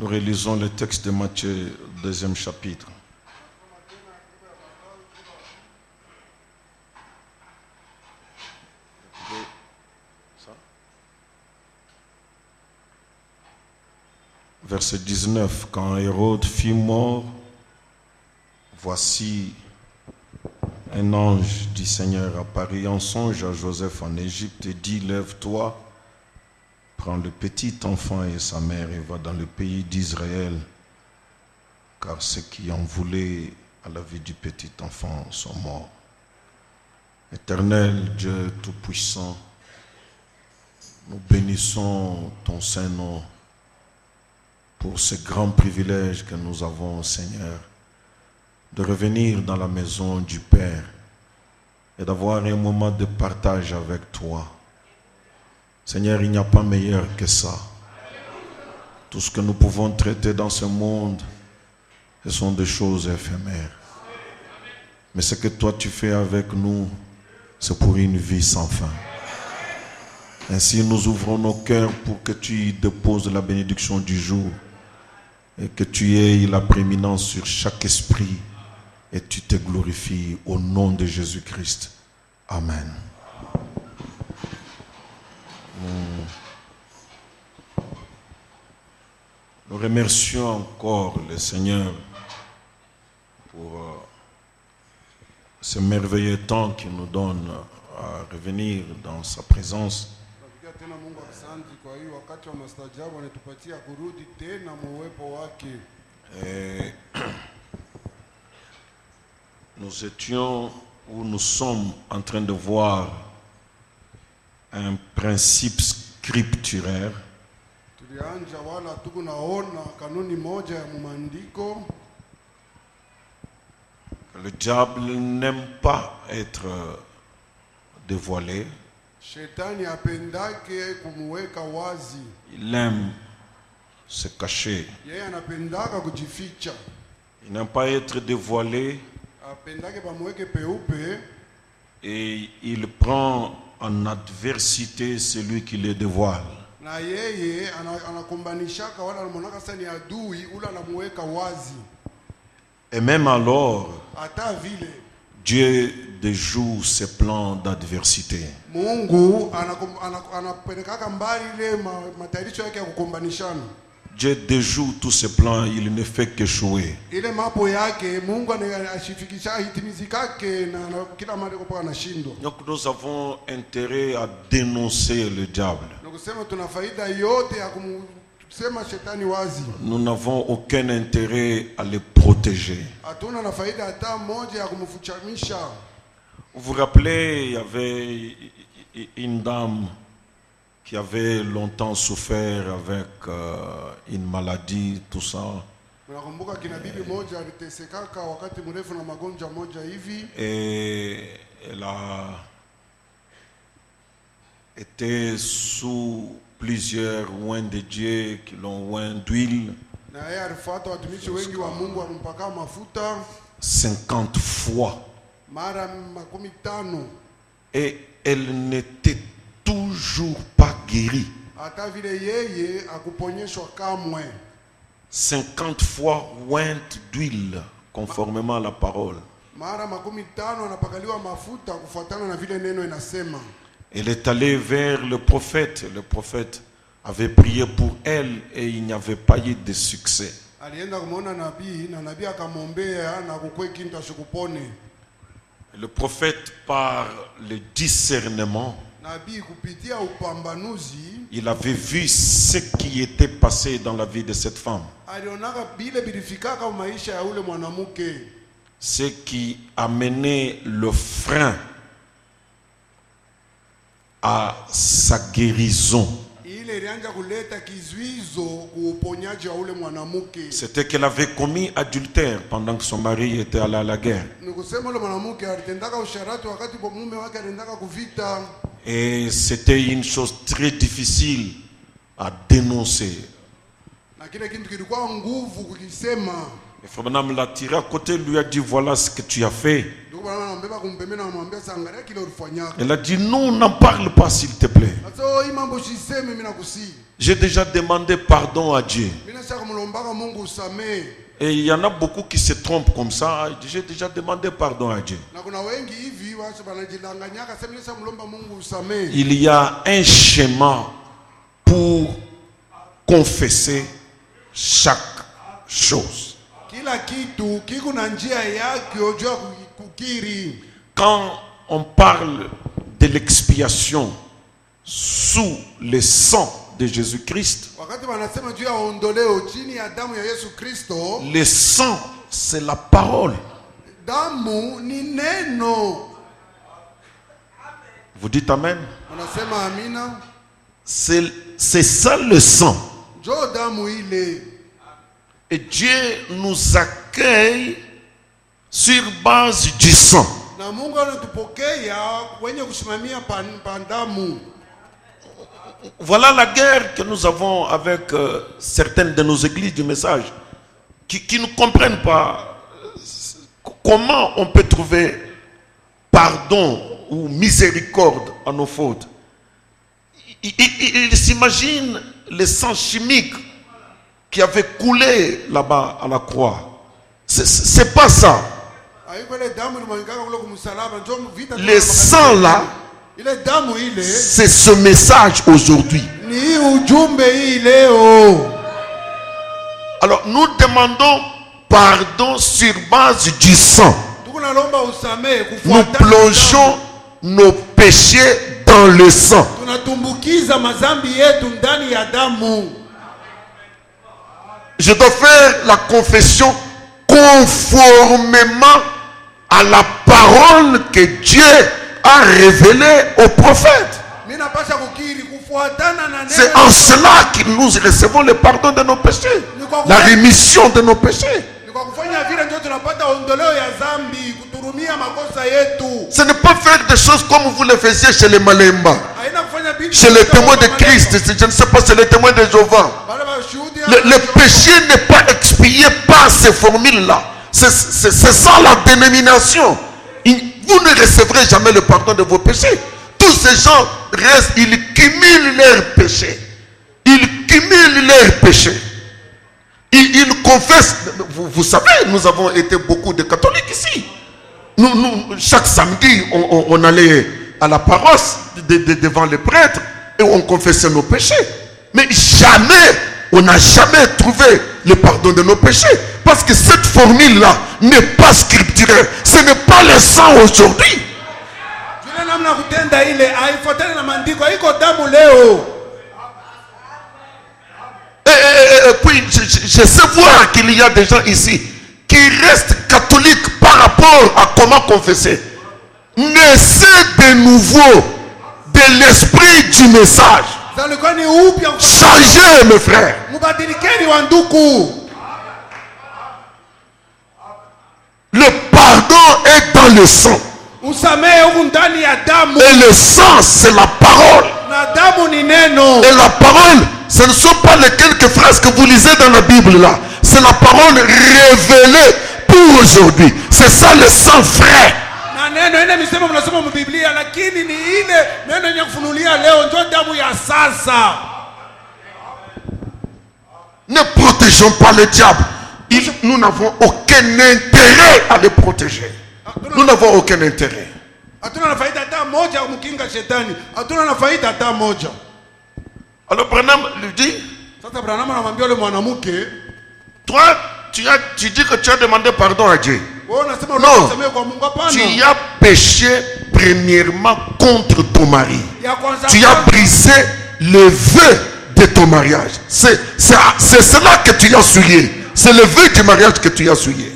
Nous relisons le texte de Matthieu, 2e chapitre. Verset 19. Quand Hérode fut mort, voici un ange du Seigneur apparut en songe à Joseph en Égypte et dit: lève-toi, prends le petit enfant et sa mère et va dans le pays d'Israël, car ceux qui en voulaient à la vie du petit enfant sont morts. Éternel Dieu Tout-Puissant, nous bénissons ton Saint-Nom pour ce grand privilège que nous avons, Seigneur, de revenir dans la maison du Père et d'avoir un moment de partage avec toi. Seigneur, il n'y a pas meilleur que ça. Tout ce que nous pouvons traiter dans ce monde, ce sont des choses éphémères. Mais ce que toi tu fais avec nous, c'est pour une vie sans fin. Ainsi, nous ouvrons nos cœurs pour que tu y déposes la bénédiction du jour et que tu aies la prééminence sur chaque esprit et tu te glorifies au nom de Jésus-Christ. Amen. Nous remercions encore le Seigneur pour ce merveilleux temps qu'il nous donne à revenir dans sa présence. Et nous étions où nous sommes en train de voir un principe scripturaire que le diable n'aime pas être dévoilé. Il aime se cacher. Il n'aime pas être dévoilé. Et il prend en adversité celui qui le dévoile. Et même alors, Dieu déjoue ses plans d'adversité. Dieu déjoue tous ses plans, il ne fait qu'échouer. Donc nous avons intérêt à dénoncer le diable. Nous n'avons aucun intérêt à le protéger. Vous vous rappelez, il y avait une dame qui avait longtemps souffert avec une maladie, tout ça. Et elle a été sous plusieurs oints de Dieu qui l'ont oint d'huile 50 fois. Et elle n'était toujours pas guérie. 50 fois ointe d'huile, conformément à la parole. Elle est allée vers le prophète. Le prophète avait prié pour elle et il n'y avait pas eu de succès. Le prophète, par le discernement, il avait vu ce qui était passé dans la vie de cette femme. Ce qui amenait le frein à sa guérison. C'était qu'elle avait commis adultère pendant que son mari était allé à la guerre. Et c'était une chose très difficile à dénoncer. Et Frère Branham l'a tiré à côté, lui a dit voilà ce que tu as fait. Elle a dit non, n'en parle pas s'il te plaît. J'ai déjà demandé pardon à Dieu. Et il y en a beaucoup qui se trompent comme ça. J'ai déjà demandé pardon à Dieu. Il y a un schéma pour confesser chaque chose. Quand on parle de l'expiation sous le sang de Jésus-Christ, le sang, c'est la parole. Vous dites amen? C'est ça le sang. Et Dieu nous accueille sur base du sang. Voilà la guerre que nous avons avec certaines de nos églises du message qui ne comprennent pas comment on peut trouver pardon ou miséricorde à nos fautes. Ils s'imaginent le sang chimique qui avait coulé là-bas à la croix. C'est pas ça. Le sang là, c'est ce message aujourd'hui. Alors nous demandons pardon sur base du sang. Nous plongeons nos péchés dans le sang. Je dois faire la confession conformément à la parole que Dieu a révélée au prophète. C'est en cela que nous recevons le pardon de nos péchés, la rémission de nos péchés. Ce n'est pas faire des choses comme vous le faisiez chez les Malemba, chez les témoins de Christ. Je ne sais pas, c'est les témoins de Jéhovah. Le péché n'est pas expié par ces formules-là. C'est ça la dénomination. Vous ne recevrez jamais le pardon de vos péchés. Tous ces gens restent, ils cumulent leurs péchés. Ils cumulent leurs péchés. Ils confessent. Vous savez, nous avons été beaucoup de catholiques ici. Nous, chaque samedi, on allait à la paroisse devant les prêtres et on confessait nos péchés. Mais jamais, on n'a jamais trouvé le pardon de nos péchés. Parce que cette formule-là n'est pas scripturelle. Ce n'est pas le sang aujourd'hui. Et puis, je sais voir qu'il y a des gens ici qui restent catholiques par rapport à comment confesser. Naissez de nouveau de l'esprit du message. Changez, mes frères. Le pardon est dans le sang. Et le sang, c'est la parole. Et la parole, ce ne sont pas les quelques phrases que vous lisez dans la Bible là. C'est la parole révélée pour aujourd'hui. C'est ça le sang frais. Ne protégeons pas le diable. Nous n'avons aucun intérêt à le protéger. Nous n'avons aucun intérêt. Alors Branham lui dit, toi tu dis que tu as demandé pardon à Dieu. Non, tu as péché premièrement contre ton mari. Tu as brisé le vœu de ton mariage. C'est cela que tu as souillé. C'est le vœu du mariage que tu as souillé.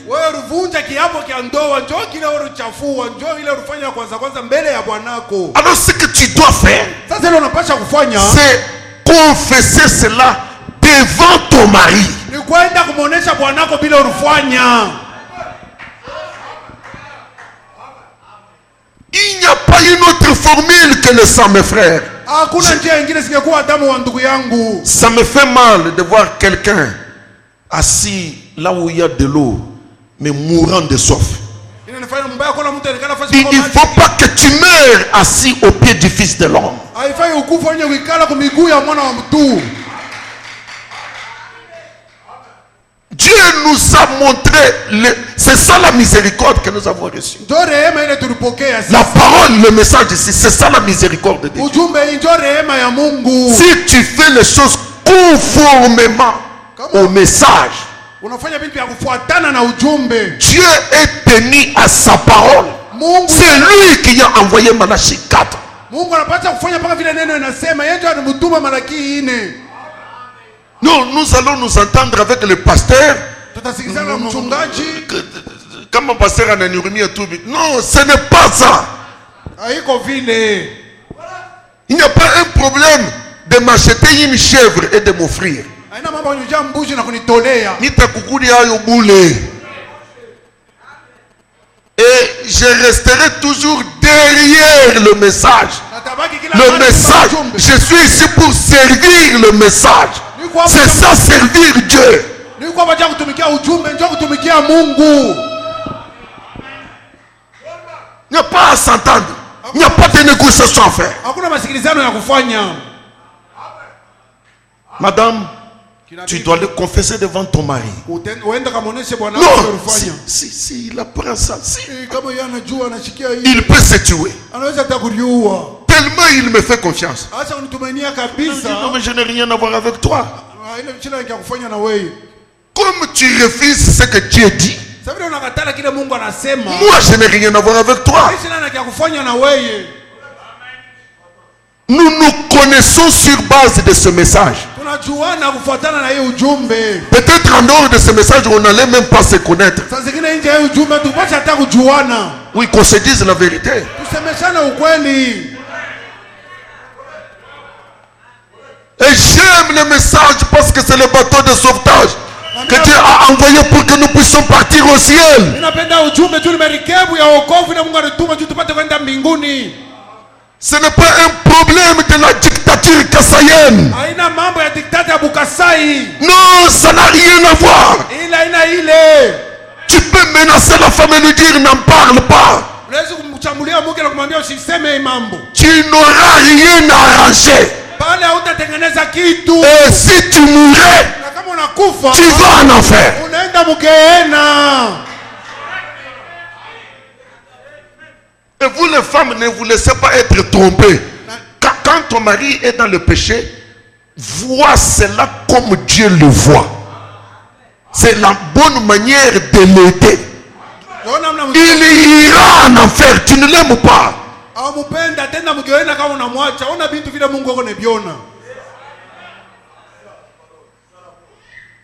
Alors ce que tu dois faire, c'est confesser cela devant ton mari. Il n'y a pas une autre formule que le sang, mes frères. Ça me fait mal de voir quelqu'un assis là où il y a de l'eau, mais mourant de soif. Il ne faut pas que tu meurs assis au pied du Fils de l'homme. Dieu nous a montré, c'est ça la miséricorde que nous avons reçue. La parole, le message ici, c'est ça la miséricorde de Dieu. Si tu fais les choses conformément au message, Dieu est tenu à sa parole. C'est lui qui a envoyé Malachie 4. Nous allons nous entendre avec le pasteur. Comme mon pasteur en a tout. Non, ce n'est pas ça. Il n'y a pas un problème de m'acheter une chèvre et de m'offrir. Et je resterai toujours derrière le message. Le message, je suis ici pour servir le message. C'est ça, servir Dieu. Il n'y a pas à s'entendre. Il n'y a pas de négociation à faire. Madame, tu dois le confesser devant ton mari. Non, si il apprend ça, il peut se tuer. Tellement il me fait confiance. Non, mais je n'ai rien à voir avec toi. Comme tu refuses ce que Dieu dit, moi je n'ai rien à voir avec toi. Nous nous connaissons sur base de ce message. Peut-être en dehors de ce message, on n'allait même pas se connaître. Oui, qu'on se dise la vérité. Et j'aime le message parce que c'est le bateau de sauvetage que Dieu a envoyé pour que nous puissions partir au ciel. Ce n'est pas un problème de la dictature kassaïenne. Non, ça n'a rien à voir. Tu peux menacer la femme et lui dire n'en parle pas. Tu n'auras rien à arranger. Et si tu mourais, tu vas en enfer. Et vous les femmes, ne vous laissez pas être trompées. Quand ton mari est dans le péché, vois cela comme Dieu le voit. C'est la bonne manière de l'aider. Il ira en enfer, tu ne l'aimes pas.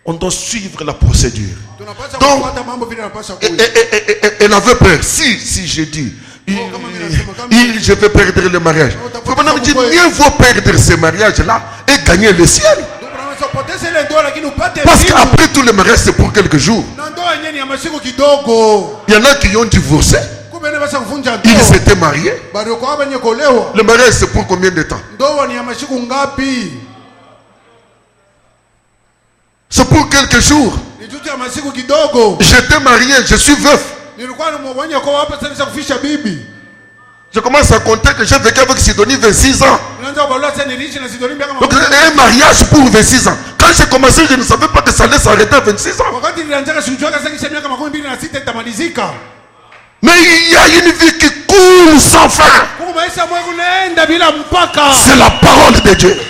On doit suivre la procédure. Donc, elle avait peur. Si je dis, je vais perdre le mariage. Maintenant, il dit, mieux vaut perdre ce mariage-là et gagner le ciel. Parce qu'après tout, le mariage, c'est pour quelques jours. Il y en a qui ont divorcé. Ils s'étaient mariés. Le mariage, c'est pour combien de temps? C'est pour quelques jours. J'étais marié, je suis veuf. Je commence à compter que j'ai vécu avec Sidonie 26 ans. Donc un mariage pour 26 ans. Quand j'ai commencé, je ne savais pas que ça allait s'arrêter à 26 ans. Mais il y a une vie qui coule sans fin. C'est la parole de Dieu.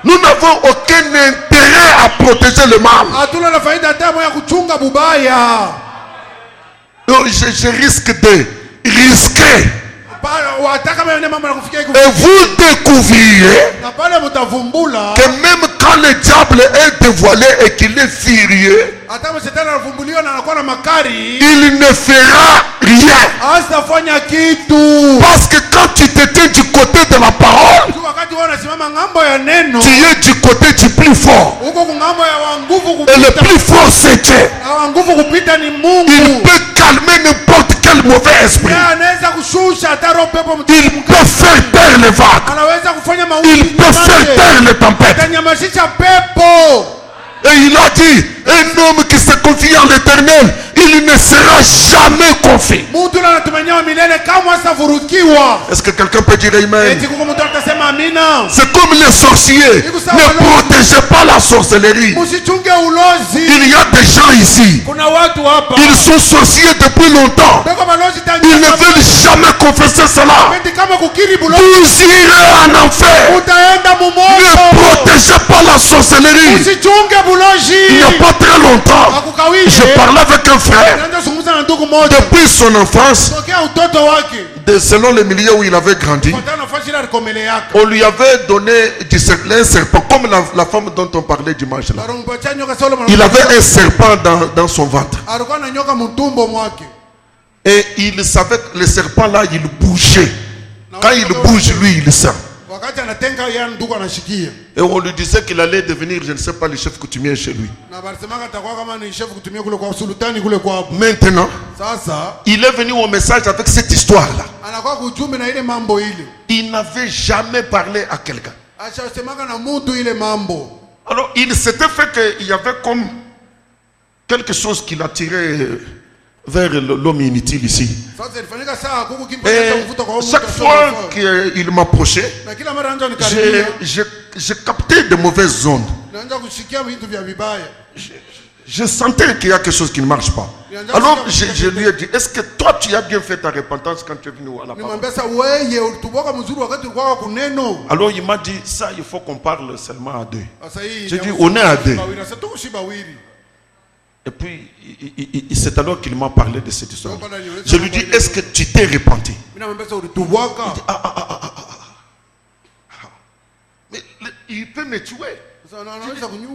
Nous n'avons aucun intérêt à protéger le mal. Donc je risque de risquer. Et vous découvrirez que même quand le diable est dévoilé et qu'il est furieux, il ne fera rien. Parce que quand tu te tiens du côté de la parole, tu es du côté du plus fort. Et le plus fort, c'est Dieu. Il peut calmer n'importe quel mauvais esprit. Il peut faire taire les vagues. Il peut faire taire les tempêtes. Et il a dit, un homme qui se confie en l'Éternel, il ne sera jamais confus. Est-ce que quelqu'un peut dire amen? C'est comme les sorciers. Ne protégez pas la sorcellerie. Il y a des gens ici. Ils sont sorciers depuis longtemps. Ils ne veulent jamais confesser cela. Vous irez en enfer. Ne protégez pas la sorcellerie. Il n'y a pas très longtemps, je parlais avec un frère. Depuis son enfance, selon le milieu où il avait grandi, on lui avait donné un serpent, comme la femme dont on parlait dimanche là. Il avait un serpent dans son ventre. Et il savait que le serpent là, il bougeait. Quand il bouge, lui, il sent. Et on lui disait qu'il allait devenir, je ne sais pas, le chef coutumier chez lui. Maintenant, il est venu au message avec cette histoire-là. Il n'avait jamais parlé à quelqu'un. Alors, il s'était fait qu'il y avait comme quelque chose qui l'attirait vers l'homme inutile ici. Et chaque fois qu'il m'approchait, j'ai capté de mauvaises ondes. Je sentais qu'il y a quelque chose qui ne marche pas. Alors je lui ai dit, est-ce que toi tu as bien fait ta repentance quand tu es venu à la parole? Alors il m'a dit, ça il faut qu'on parle seulement à deux. J'ai dit, on est à deux. Et puis, c'est alors qu'il m'a parlé de cette histoire. Je lui dis, est-ce que tu t'es repenti? Il dit, mais il peut me tuer.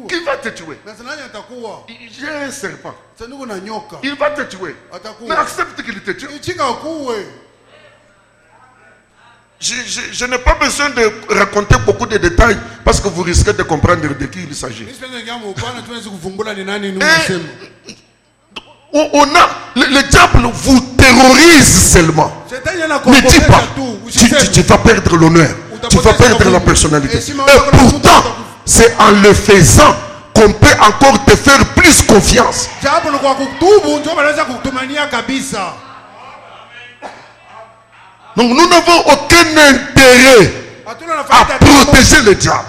Qui va te tuer? J'ai un serpent. Il va te tuer. Mais accepte qu'il te tue. Je n'ai pas besoin de raconter beaucoup de détails parce que vous risquez de comprendre de qui il s'agit. Le diable vous terrorise seulement. Ne dis pas, tu vas perdre l'honneur, tu vas perdre la personnalité. Et pourtant, c'est en le faisant qu'on peut encore te faire plus confiance. Donc nous n'avons aucun intérêt à protéger le diable.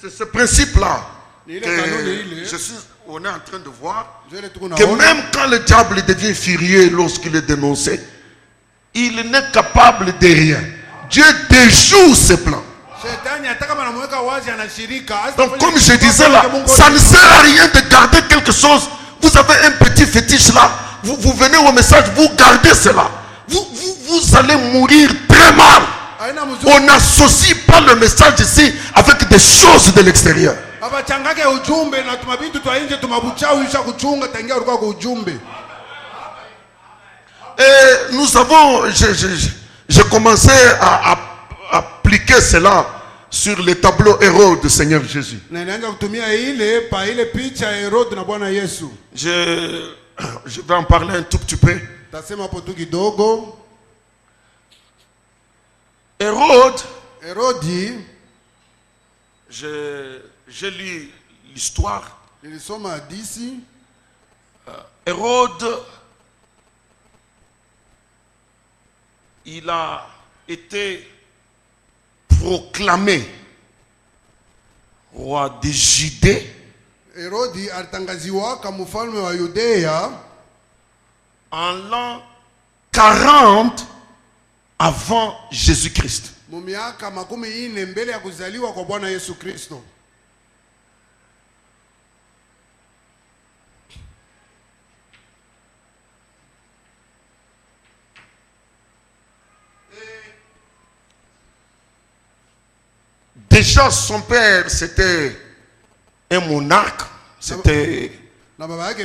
C'est ce principe-là que on est en train de voir. Que même quand le diable devient furieux lorsqu'il est dénoncé, il n'est capable de rien. Dieu déjoue ses plans. Donc comme je disais là, ça ne sert à rien de garder quelque chose. Vous avez un petit fétiche là. Vous venez au message, vous gardez cela. Vous allez mourir très mal. On n'associe pas le message ici avec des choses de l'extérieur. Et nous avons, j'ai commencé à appliquer cela sur les tableaux héros du Seigneur Jésus. Je vais en parler un tout petit peu. Hérode, j'ai lu l'histoire. Hérode, il a été proclamé roi de Judée en l'an 40 avant Jésus-Christ. Déjà son père c'était un monarque,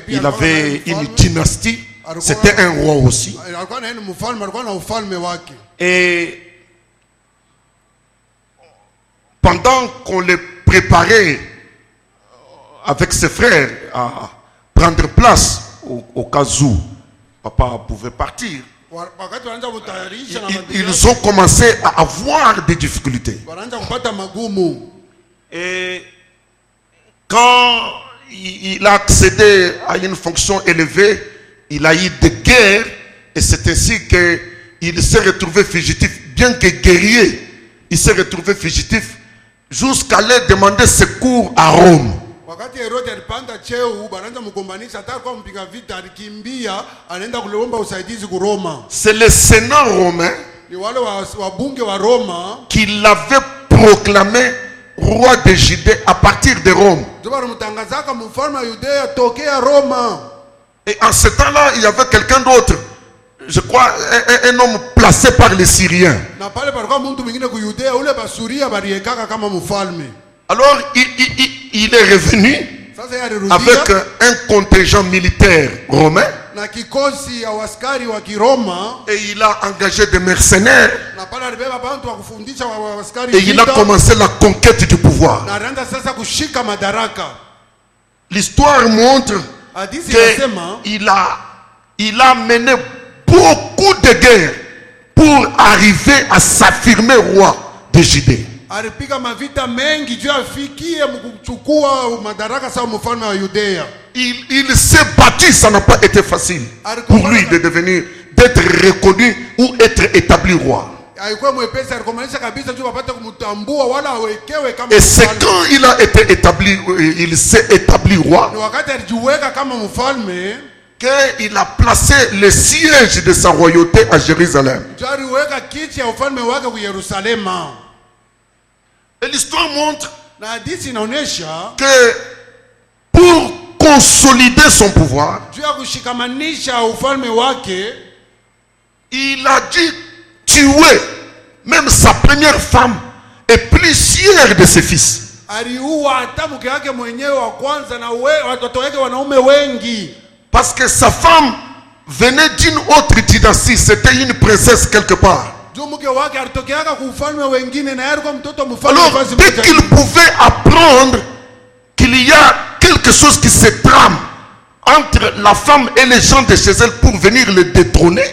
il avait une dynastie, c'était un roi aussi. Et pendant qu'on le préparait avec ses frères à prendre place au cas où papa pouvait partir, Ils ont commencé à avoir des difficultés. Et quand il a accédé à une fonction élevée, il a eu des guerres, et c'est ainsi qu'il s'est retrouvé fugitif. Bien que guerrier, il s'est retrouvé fugitif jusqu'à aller demander secours à Rome. C'est le Sénat romain qui l'avait proclamé roi de Judée à partir de Rome. Et en ce temps-là, il y avait quelqu'un d'autre, je crois un homme placé par les Syriens. Alors il est revenu avec un contingent militaire romain et il a engagé des mercenaires et il a commencé la conquête du pouvoir. L'histoire montre qu'il a mené beaucoup de guerres pour arriver à s'affirmer roi de Judée. Il s'est battu, ça n'a pas été facile pour lui de devenir, d'être reconnu ou être établi roi. Et c'est quand il a été établi, il s'est établi roi, qu'il a placé le siège de sa royauté à Jérusalem. Et l'histoire montre que pour consolider son pouvoir, il a dû tuer même sa première femme et plusieurs de ses fils. Parce que sa femme venait d'une autre dynastie, c'était une princesse quelque part. Alors, dès qu'il pouvait apprendre qu'il y a quelque chose qui se trame entre la femme et les gens de chez elle pour venir le détrôner,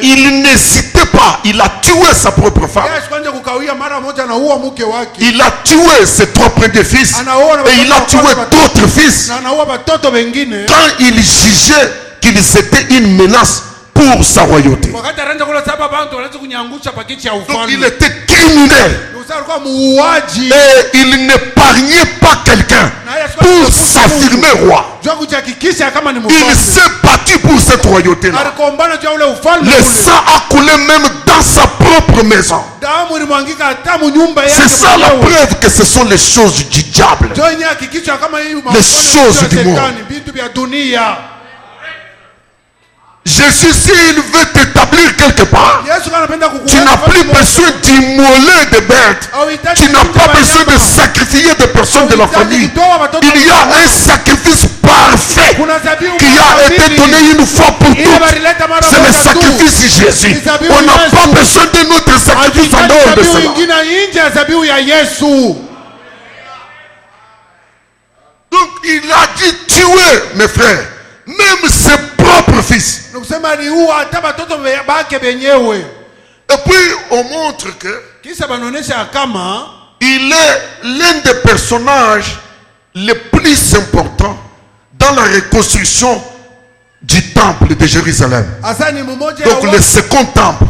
il n'hésitait pas, il a tué sa propre femme, il a tué ses trois premiers fils et il a tué d'autres fils quand il jugeait qu'ils étaient une menace pour sa royauté. Donc il était criminel et il n'épargnait pas quelqu'un pour s'affirmer roi. Il s'est battu pour cette royauté-là. Le sang a coulé même dans sa propre maison. C'est ça la preuve que ce sont les choses du diable, les choses du monde. Jésus, s'il veut t'établir quelque part, tu n'as plus besoin d'immoler des bêtes. Tu n'as pas besoin de sacrifier des personnes de la famille. Il y a un sacrifice parfait qui a été donné une fois pour toutes. C'est le sacrifice de Jésus. On n'a pas besoin d'un autre sacrifice en dehors de cela. Donc il a dit tuer, mes frères, même ses propres fils. Et puis on montre que il est l'un des personnages les plus importants dans la reconstruction du temple de Jérusalem. Donc le second temple.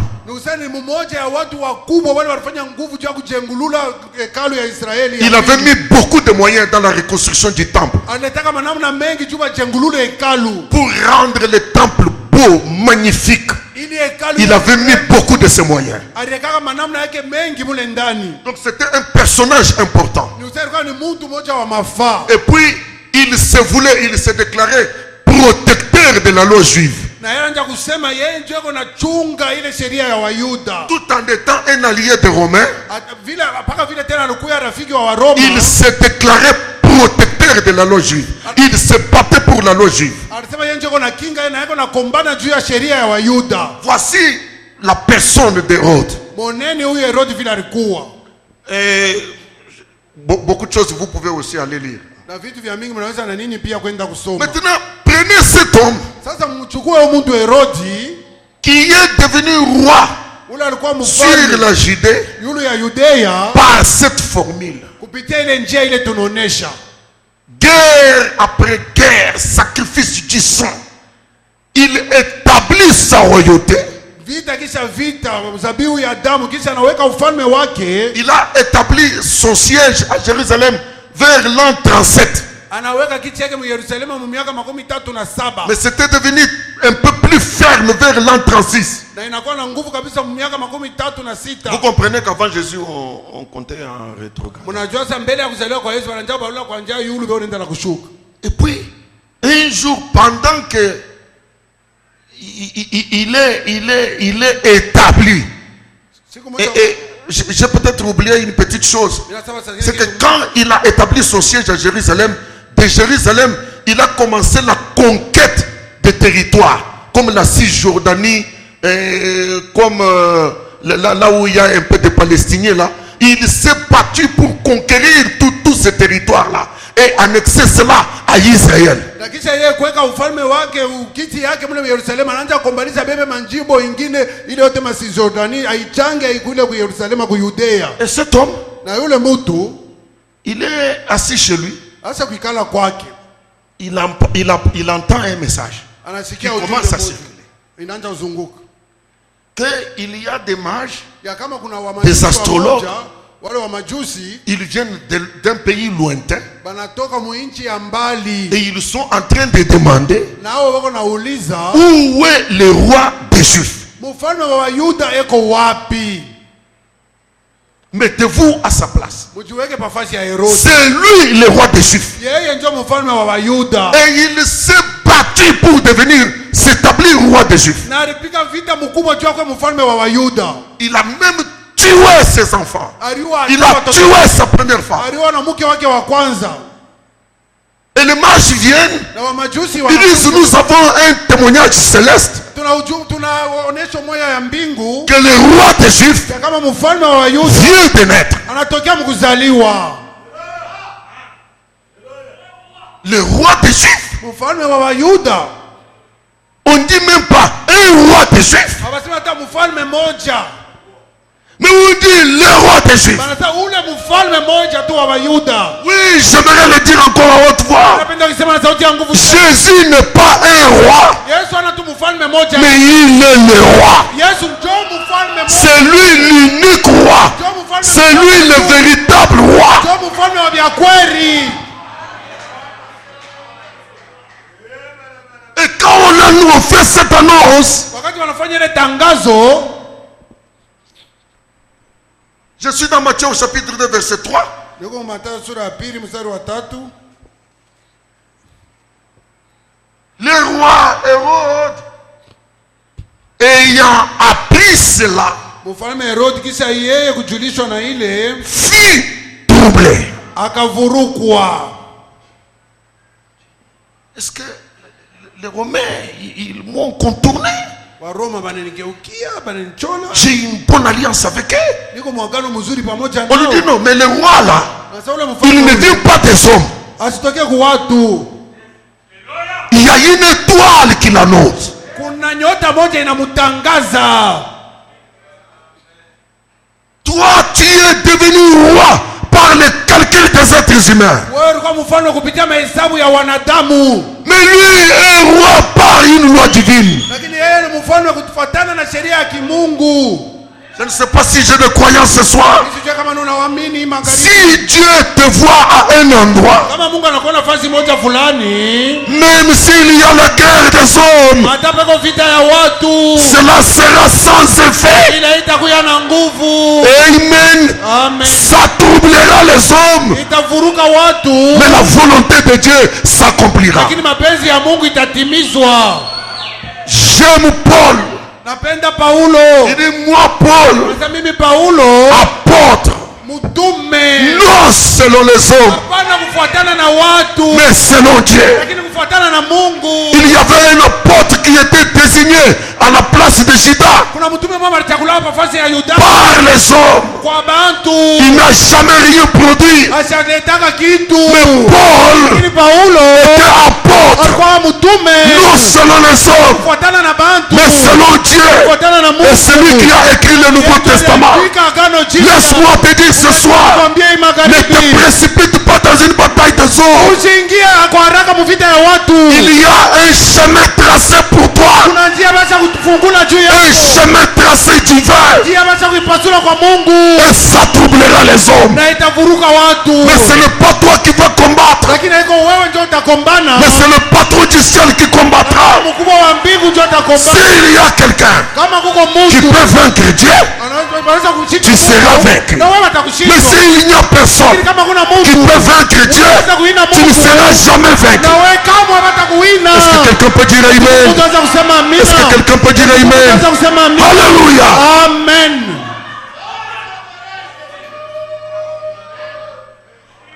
Il avait mis beaucoup de moyens dans la reconstruction du temple pour rendre le temple beau, magnifique. Il avait mis beaucoup de ses moyens. Donc c'était un personnage important. Et puis il se déclarait protecteur de la loi juive, tout en étant un allié des Romains. Il se déclarait protecteur de la loi juive. Il se battait pour la loi juive. Voici la personne d'Hérode. Et beaucoup de choses vous pouvez aussi aller lire. Maintenant, prenez cet homme qui est devenu roi sur la Judée par cette formule. Guerre après guerre, sacrifice du sang, il établit sa royauté. Il a établi son siège à Jérusalem vers l'an 37. Mais c'était devenu un peu plus ferme vers l'an 36. Vous comprenez qu'avant Jésus, on comptait en rétrograde. Et puis, un jour, pendant que il est établi, et j'ai peut-être oublié une petite chose, c'est que quand il a établi son siège à Jérusalem, de Jérusalem, il a commencé la conquête des territoires, comme la Cisjordanie, comme là où il y a un peu de Palestiniens là. Il s'est battu pour conquérir tous ces territoires-là et annexer cela à Israël. Et cet homme, il est assis chez lui. Il entend un message qui commence à circuler. Qu'il y a des mages, des astrologues, ils viennent d'un pays lointain et ils sont en train de demander où est le roi des Juifs. Mettez-vous à sa place. C'est lui le roi des Juifs. Et il s'est battu pour s'établir roi des Juifs. Il a même tué ses enfants. Il a tué sa première femme. Et les mages viennent. Ils disent, nous avons un témoignage céleste que le roi des Juifs vient de naître. Le roi des Juifs. On ne dit même pas un roi des Juifs. Mais on dit le roi des Juifs. Oui, j'aimerais le dire encore à haute voix. Jésus n'est pas un roi, mais il est le roi. C'est lui l'unique roi. C'est lui le véritable roi. Et quand on a fait cette annonce, je suis dans Matthieu au chapitre 2 verset 3. Le roi Hérode, ayant appris cela, fut troublé. Est-ce que les Romains, ils m'ont contourné? J'ai une bonne alliance avec eux. On lui dit non, mais le roi là, il ne vient pas des hommes. Il y a une étoile qui l'annonce. Toi, tu es devenu roi par le calcul des êtres humains. Mais lui est roi par une loi divine. Je ne sais pas si j'ai de croyance ce soir. Si Dieu te voit à un endroit, même s'il y a la guerre des hommes, cela sera sans effet. Amen. Ça troublera les hommes, mais la volonté de Dieu s'accomplira. J'aime Paul. Il dit moi Paul, apôtre, non selon les hommes, mais selon Dieu. Il y avait un apôtre qui était désigné à la place de Judas Kuna mtume mmoja alichaguliwa nafasi ya Yuda par les hommes. kwa bantu. Il n'a jamais rien produit. Ashaletaka kitu. Mais Paul Lakini Paulo était apôtre, alikuwa mtume non selon les hommes, kufuatana na bantu, mais selon Dieu. kufuatana na Mungu. Et celui qui a écrit le Nouveau Testament. Laisse-moi te dire ce soir, ne te précipite pas dans une bataille des hommes. Usiingie kwa haraka mvita ya watu. Il y a un chemin tracé pour toi. Kuna njia basi kufungula juu Un yako. chemin tracé divin. Njia basi kuipasula kwa Mungu. Et ça troublera les hommes. Na itavuruka watu. Mais ce n'est pas toi qui vas combattre. Lakini haiko wewe ndio utakombana. Mais c'est le patron du ciel qui combattra. Mkubwa wa mbingu ndio atakombana. S'il y a quelqu'un Kama kuko qui mtu peut vaincre Dieu, anaweza kumshinda, tu seras vaincu. na wewe utakushinda. Mais s'il n'y a personne Kama kuna qui Mungu peut vaincre Dieu, tu ne seras jamais vaincu. na wewe kama hatakuwina. Est-ce que quelqu'un peut dire amen? Unaweza kusema amina. Est-ce que quelqu'un peut dire amen? Unaweza kusema amina. Alléluia. Amen.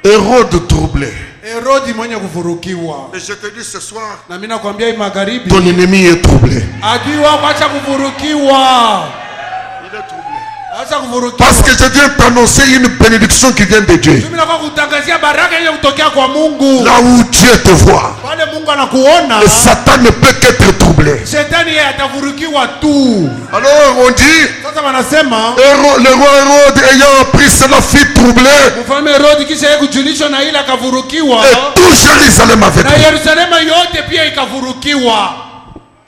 Hérode troublé. Herodi mwenye kufurukiwa. Et je te dis ce soir, Na mimi nakwambia hii magharibi, ton ennemi est troublé. adui wako acha kufurukiwa. Il est troublé. Acha kufurukiwa. Parce que je viens t'annoncer une bénédiction qui vient de Dieu. Mimi nataka kutangazia baraka ile kutokea kwa Mungu. Là où Dieu te voit, Pale Mungu anakuona, et Satan ne peut qu'être troublé. shetani yeye atafurukiwa tu. Alors on dit, Sasa wanasema le roi Hérode ayant appris cela fut troublé, mfalme Herodi kisha yeye kujulishwa na ile akafurukiwa, et tout Jérusalem avec na lui. Yerusalemu yote pia ikafurukiwa.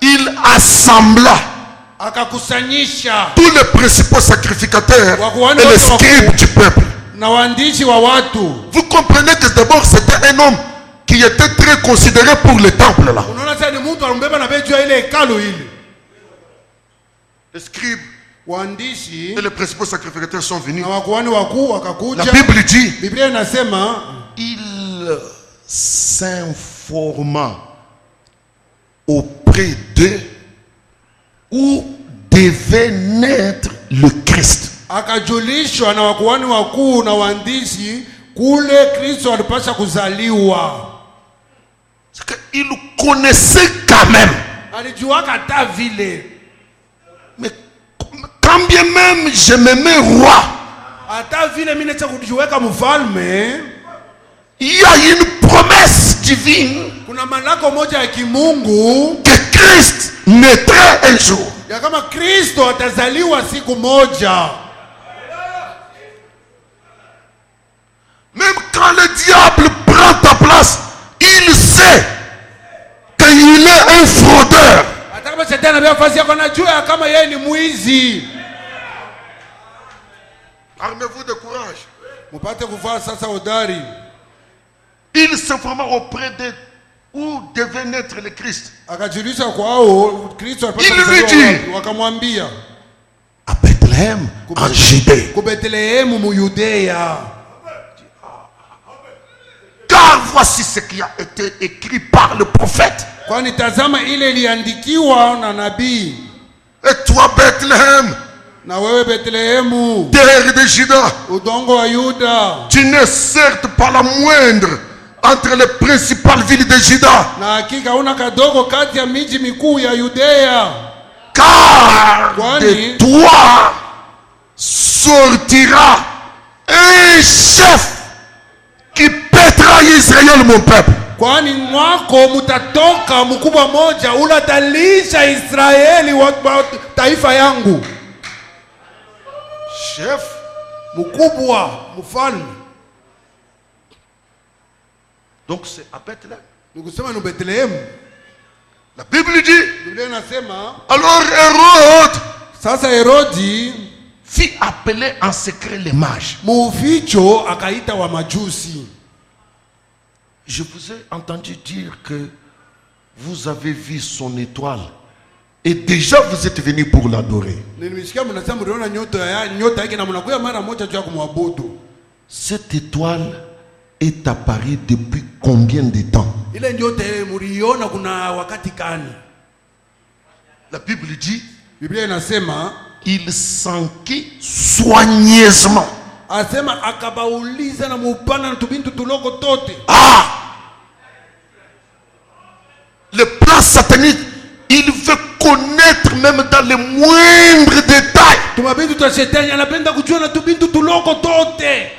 Il assembla Akakusanyisha tous les principaux sacrificateurs et les scribes du peuple. na waandishi wa watu. Vous comprenez que d'abord c'était un homme qui était très considéré pour le temple là. Unaona sasa ni mtu alimbeba na beju ile hekalu ile. Les scribes Waandishi et les principaux sacrificateurs sont venus. na wakuhani wakuu La wakakuja. Bible dit, Biblia inasema il s'informa auprès d'eux où devait naître le Christ. akajulishwa na wakuhani wakuu na waandishi kule Kristo alipasha kuzaliwa. C'est qu'il connaissait quand même. Alijuaka hata vile, Mais quand bien même je me mets roi, hata vile mimi nacha kujiweka mfalme. il y a une promesse divine Kuna malako moja ya kimungu que Christ naîtrait un jour. ya kama Kristo atazaliwa siku moja. Même quand le diable prend ta place, il sait qu'il est un fraudeur. Hata kama shetani anabeba nafasi yako, anajua kama yeye ni mwizi. Armez-vous de courage. Mupate kuvaa sasa hodari. Il s'informa auprès d'eux où devait naître le Christ. Akajulisha kwao Kristo alipaswa Il lui kuzaliwa dit, wapi. Wakamwambia à Bethléem, en Judée. ku Betlehemu mu Yudea. Car voici ce qui a été écrit par le prophète. Kwani tazama ile iliandikiwa na nabii. Et toi, Bethléem, Na wewe Betlehemu, terre de Juda, udongo wa Yuda, tu n'es certes pas la moindre entre les principales villes de Juda. na hakika una kadogo kati ya miji mikuu ya Yudea. Car Kwani de toi sortira un chef qui pètera Israël, mon peuple. kwani mwako mutatoka mkubwa moja ulatalisha Israeli wa taifa yangu. Chef, Mkubwa, mfalme. donc c'est à Bethléem. Nikusema ni Betlehemu. La Bible dit, Biblia inasema alors Hérode sasa Herodi fit appeler en secret les mages. muuficho akaita wa majusi. Je vous ai entendu dire que vous avez vu son étoile et déjà vous êtes venu pour l'adorer. Nimesikia mnasema mliona nyota yake na mnakuja mara moja juu ya kumwabudu. Cette étoile est apparue depuis combien de temps? Ile nyota ile mliona kuna wakati gani? La Bible dit, Biblia inasema il s'enquit soigneusement. asema akabauliza na mupana na tubintu tuloko tote. Ah! Le plan satanique, il veut connaître même dans les moindres détails. tumabintu twa shetani anapenda kujua na tubintu tuloko tote.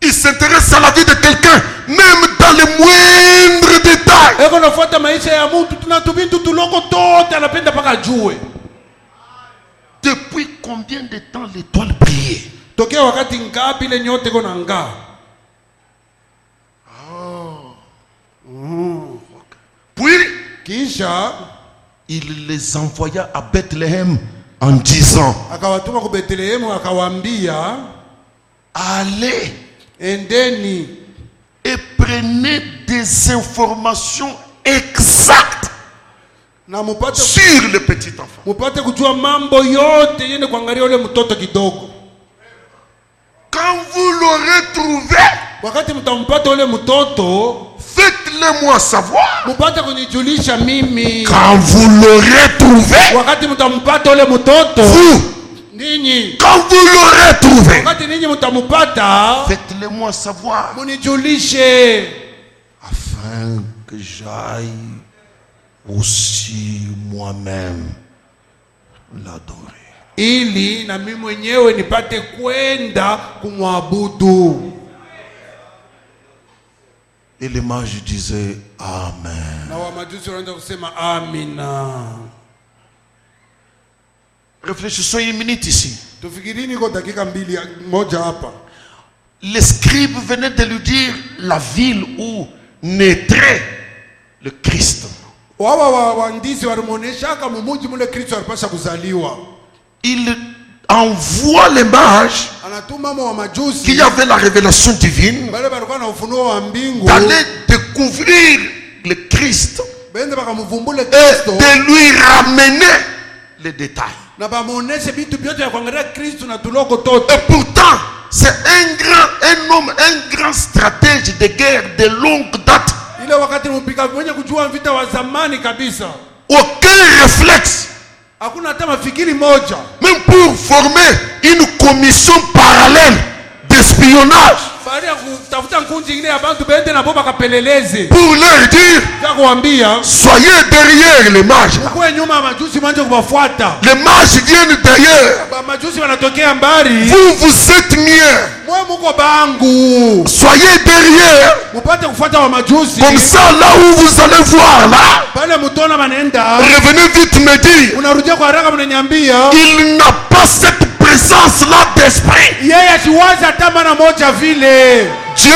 Il s'intéresse à la vie de quelqu'un, même dans les moindres détails. Eko nafuata maisha ya mtu tuna tubintu tuloko tote anapenda paka ajue. Depuis combien de temps l'étoile brillait? Tokea wakati ngapi ile nyote iko na ngaa? Puis Kisha il les envoya à Bethléem en disant, akawatuma ku Betlehemu akawaambia, allez endeni et prenez des informations exactes na mupate sur le petit enfant. mupate kujua mambo yote yende kuangalia ule mtoto kidogo. Quand vous l'aurez trouvé, Wakati mtampata ule mtoto, faites-le-moi savoir. mupate kunijulisha mimi. Quand vous l'aurez trouvé, Wakati mtampata ule mtoto, vous, ninyi quand vous l'aurez trouvé, wakati ninyi mtampata, faites-le-moi savoir, munijulishe afin que j'aille aussi moi-même l'adorer. ili na mimi mwenyewe nipate kwenda kumwabudu. Et les mages disaient Amen. Na wamajusi wanaanza kusema amina. Réfléchissons une minute ici. Tufikirini kwa dakika moja hapa. Les scribes venaient de lui dire la ville où naîtrait le Christ. Wawa waandishi walimuonesha kama mji mule Kristo alipasha kuzaliwa. Il envoie les mages Anatuma wa majusi qui avaient la révélation divine bale balikuwa na ufunuo wa mbingu d'aller découvrir le Christ bende bakamuvumbule et Kristo de lui ramener les détails. na bamuoneshe vitu vyote vya kuangalia Kristo na tuloko tote. Et pourtant, c'est un homme, un grand stratège de guerre de longue date. Ile wakati mpika mwenye kujua vita wa zamani kabisa. Aucun réflexe, Hakuna hata mafikiri moja. même pour former une commission parallèle d'espionnage, Baada ya kutafuta nkunzi ile ya bantu bende na boba kapeleleze. pour leur dire, Kwa kuambia, soyez derrière les mages. kwa nyuma ya majusi manje kuwafuata. Les mages viennent d'ailleurs. Ba majusi wanatokea mbali. Vous, vous êtes mieux. Mwe muko bangu. Soyez derrière. Mupate kufuata wa majusi. Comme ça, là où vous allez voir, là, Pale mutona manenda. revenez vite me dire, Unarudia kwa haraka mnaniambia. il n'a pas cette présence-là d'esprit. Yeye asiwaza hata mara moja vile. Dieu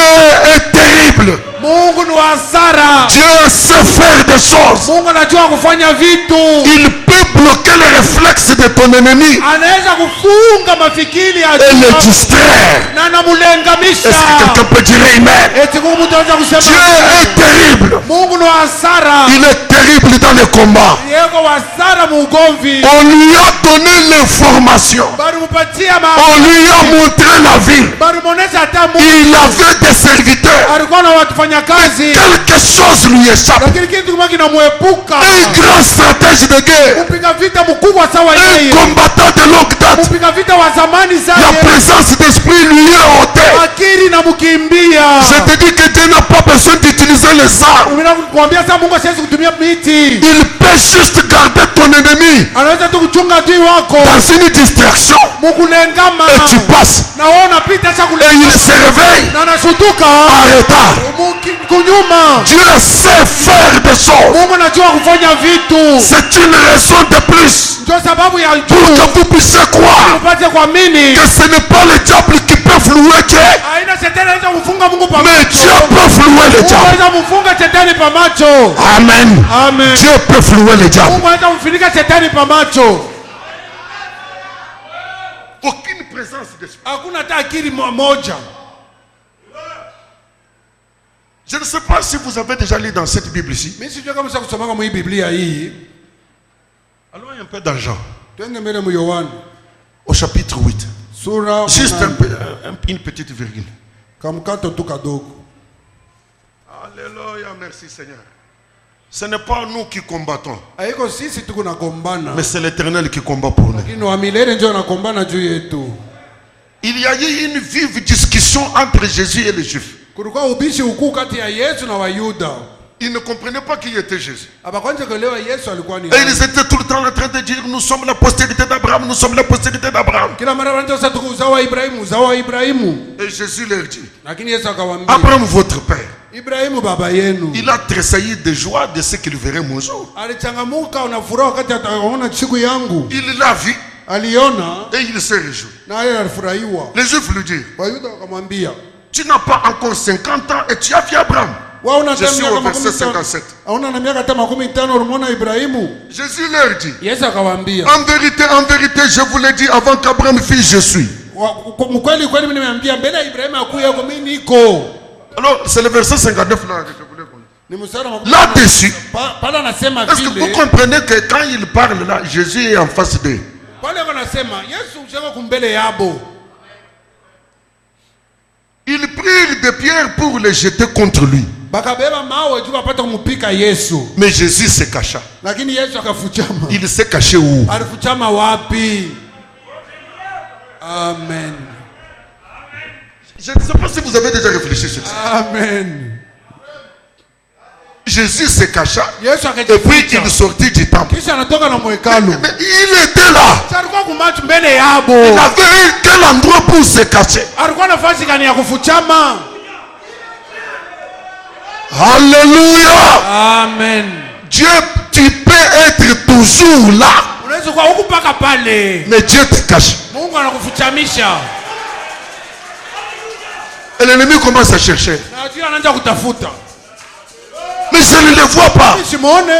est terrible. Mungu ni wa hasara. Dieu sait faire des choses. Mungu anajua kufanya vitu. Il peut bloquer les réflexes de ton ennemi Anaweza kufunga mafikiri ya et le distraire. na namulengamisha. Est-ce que quelqu'un peut dire amen? Eti Mungu mtaweza kusema Dieu est terrible. Mungu ni wa hasara. Il est terrible dans les combats. Yeko wa hasara muugomvi. On lui a donné l'information. Bari mupatia On lui a montré la ville. bari muonesha hata Mungu. Il avait des serviteurs. Alikuwa na watufanya kazi. Quelque chose lui échappe. Lakini kitu kimoja kinamuepuka. Un grand stratège de guerre. Mpiga vita mkubwa sawa Un yeye. combattant de longue date. Mpiga vita wa zamani La sana. présence d'esprit lui est ôtée. Akili na mkimbia. Je te dis que Dieu n'a pas besoin d'utiliser les armes. Mimi nakwambia sasa Mungu asiwezi kutumia miti. Il peut juste garder ton ennemi Anaweza tu kuchunga adui wako. dans une distraction. Mukulengama. Et tu passes. Na wewe unapita sasa kule. Et il se réveille Na anashutuka. en retard. Kunyuma. Dieu sait faire des choses. Mungu anajua kufanya vitu. C'est une raison de plus Ndio sababu ya pour juu. que vous puissiez croire Upate kuamini. que ce n'est pas le diable qui peut flouer Dieu, Haina shetani anaweza kufunga Mungu pa mais macho. Dieu peut flouer le Mungu diable. anaweza kufunga shetani pa macho. Amen. Amen. Dieu peut flouer le diable. Mungu anaweza kufunika shetani pa macho. Aucune présence d'esprit. Hakuna hata akili moja. Je ne sais pas si vous avez déjà lu dans cette Bible ici. Mimi sijui kama sasa kusoma kama hii Biblia hii. Allons un peu dans Jean, Twende mbele mu Yohana. au chapitre 8. Sura Juste une petite virgule. kamkato tu kadogo. Alléluia, merci Seigneur. Ce n'est pas nous qui combattons, Haiko sisi tuko nagombana. mais c'est l'Éternel qui combat pour nous. Lakini wa milele ndio anakombana juu yetu. Il y a eu une vive discussion entre Jésus et les Juifs. Kulikuwa ubishi ukuu kati ya Yesu na Wayuda. Ils ne comprenaient pas qui était Jésus. Abakwanza kuelewa Yesu alikuwa ni Et ils étaient tout le temps en train de dire, nous sommes la postérité d'Abraham, nous sommes la postérité d'Abraham. kila mara wanasema tuko uzao wa Ibrahimu. Et Jésus leur dit, Lakini Yesu akawaambia, Abraham votre père, Ibrahimu baba yenu il a tressailli de joie de ce qu'il verrait mon jour. alichangamuka na furaha wakati ataona siku yangu. Il l'a vu Aliona et il s'est réjoui. na yeye alifurahiwa. Les Juifs lui disent, Wayuda wakamwambia, tu n'as pas encore 50 ans et tu as vu Abraham. wewe una Je suis au verset 57. Hauna na miaka hata 15 ulimwona Ibrahimu? Jésus leur dit, Yesu akawaambia, en vérité, je vous l'ai dit avant qu'Abraham fît, je suis. Mkweli kweli mimi nimeambia mbele ya Ibrahimu akuya huko mimi niko. Alors, c'est le verset 59 là que je voulais qu'on... Ni mstari wa Là-dessus, pale anasema est-ce que vous vile. comprenez que quand il parle là, Jésus est en face d'eux? Pale anasema Yesu ushaka kumbele yabo. Ils prirent des pierres pour les jeter contre lui. Bakabeba mawe juu apata kumpika Yesu. Mais Jésus se cacha. Lakini Yesu akafuchama. Il s'est caché où? Alifuchama wapi? Amen. Je ne sais pas si vous avez déjà réfléchi sur ça. Amen. Jésus se cacha Yesu et puis il sortit du temple. kisha anatoka na mwekalu. Mais il était là. Alikuwa kumacho mbele yabo. Il avait quel endroit pour se cacher? Alikuwa nafasi gani ya kufuchama? Alléluia. Amen. Dieu, tu peux être toujours là, Unaweza kuwa huku paka pale. mais Dieu te cache. Mungu anakufuchamisha. Et l'ennemi commence à chercher. Na adui anaanza kutafuta. Mais je ne le vois pas. Simuone.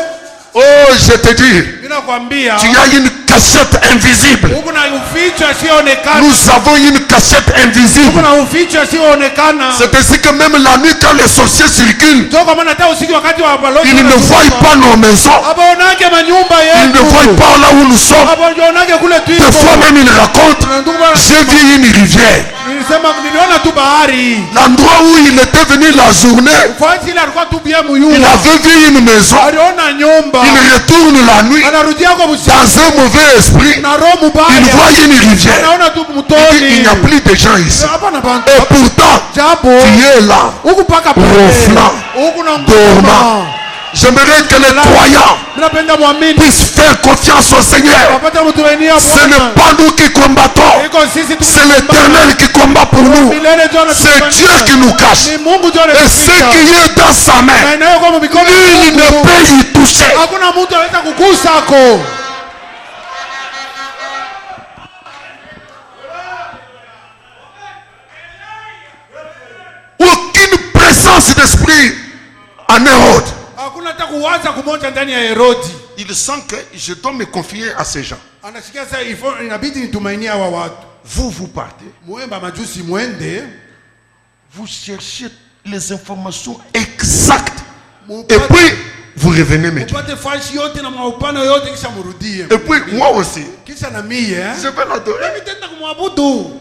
Oh, je te dis, Ninakwambia. tu as une cachette invisible. Huko na uficho usioonekana. Nous avons une cachette invisible. Huko na uficho usioonekana. C'est ainsi que même la nuit, quand les sorciers circulent, Ndio kwa maana hata usiku wakati wa balozi. ils ne voient pas nos maisons. Abaonage manyumba yetu. Ils ne voient pas là où nous sommes. Abaonage kule tuiko. Des fois même, ils racontent, j'ai vu une rivière. Nilisema niliona tu bahari. L'endroit où il était venu la journée, Fasi ile alikuwa tu bia il muyua. avait vu une maison. Aliona nyumba. Il retourne la nuit Anarudia kwa dans usiku. un mauvais esprit. Na roho Il mbaya. voit une rivière. Anaona tu Il mtoni. dit, il n'y a plus de gens ici. Hapa na bantu. Et pourtant, Jabo. tu es là, Huku paka pale. ronflant, Huku na dormant. J'aimerais que les croyants Ninapenda muamini. puissent faire confiance au Seigneur. Wapata mtumainia Ce Bwana. n'est pas nous qui combattons. Iko sisi tu. C'est l'Éternel qui combat pour nous. Milele tu C'est anatupigania. Dieu qui nous cache. Ni Mungu tu Et ce anatuficha. qui est dans sa Na main, inayo kwa mikono ya nul ne Mungu. peut y toucher. Hakuna mtu anaweza kukusako. Aucune présence d'esprit en Hérode. Hakuna hata kuwaza kumoja ndani ya Herodi. Il sent que je dois me confier à ces gens. Anasikia sasa inabidi nitumainie hawa watu. Vous partez. Muemba majusi mwende. Vous cherchez les informations exactes. Mupate- Et puis, vous revenez me dire. Mupate fashi yote na maupano yote kisha murudie. Et puis, moi aussi, Kisha na mie. je vais l'adorer. Mimi tenda kumwabudu.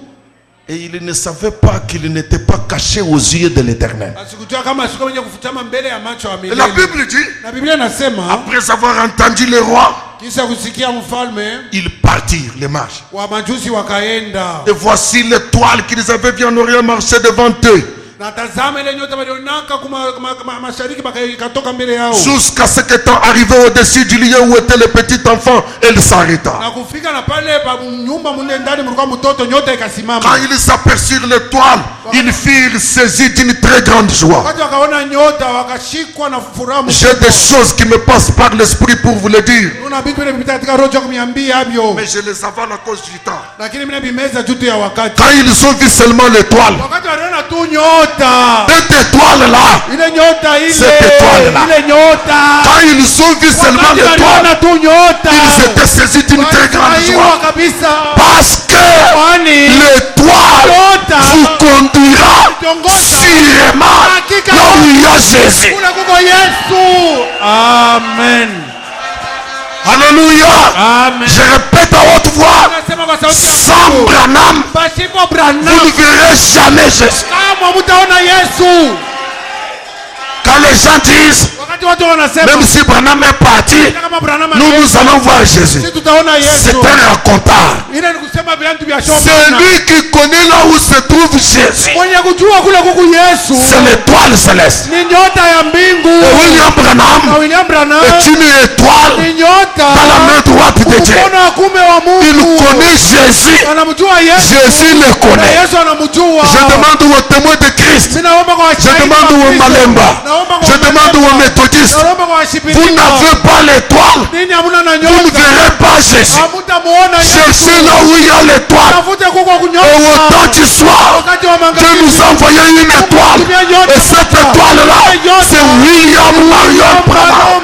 Et il ne savait pas qu'il n'était pas caché aux yeux de l'Éternel. Asikujua kama asikuwa mwenye kufutama mbele ya macho ya Et milele. la Bible dit, Na Biblia inasema après avoir entendu le roi, kisha kusikia mfalme ils partirent les marches. wa majusi wakaenda. Et voici l'étoile qu'ils avaient vue en Orient marcher devant eux. Na tazama ile nyota walionaka mashariki ikatoka mbele yao. Jusqu'à ce qu'étant arrivé au-dessus du lieu où était le petit enfant, elle s'arrêta. Na kufika na pale pa nyumba mule ndani mlikuwa mtoto, nyota ikasimama. Quand ils aperçurent l'étoile, ils furent saisis d'une très grande joie. Wakati wakaona nyota wakashikwa na furaha. J'ai des choses qui me passent par l'esprit pour vous le dire. Una vitu vile vipita katika roho yako kuniambia havyo. Mais je les avale à cause du temps. Lakini mimi nimeza juu ya wakati. Quand ils ont vu seulement l'étoile, Wakati waliona tu nyota. cette étoile-là, Ile nyota ile. Cette étoile-là. Ile nyota. quand ils ont vu seulement Wakati waliona l'étoile, tu nyota. ils étaient saisis d'une très grande Walifurahiwa joie. kabisa. Parce que Kwani l'étoile nyota vous conduira sûrement là où il y a Jésus. kule kuko Yesu. Amen. Alléluia. Amen. Je répète à haute voix, Nasema kwa sauti ya sans Mungu. Branham, Pasipo vous Branham ne verrez jamais Jésus. kama mtaona Yesu. Quand les gens disent, Wakati watu wanasema même si Branham est parti, kama Branham nous allons voir Jésus. sisi tutaona Yesu. C'est un raconteur. Ile ni Celui qui connaît là où se trouve Jésus, c'est l'étoile céleste. Et William Branham est une étoile dans la main droite de Dieu. Il connaît Jésus. Jésus le connaît. Je demande aux témoins de Christ, je demande aux Malemba, je demande aux méthodistes, vous n'avez pas l'étoile, vous ne verrez pas Jésus. Cherchez là où il y a l'étoile. Et au temps du soir, Dieu nous a envoyé une étoile. Et cette étoile-là, c'est William Marion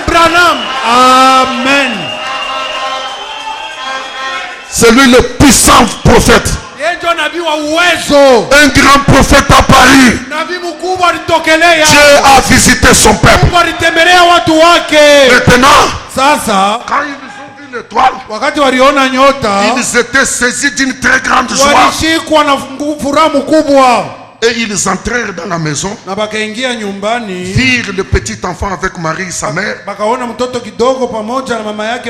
Branham. Amen. C'est lui le puissant prophète. Un grand prophète à Paris. Dieu a visité son peuple. Maintenant, quand ils ont vu l'étoile, ils étaient saisis d'une très grande joie. Et ils entrèrent dans la maison, virent le petit enfant avec Marie, sa mère,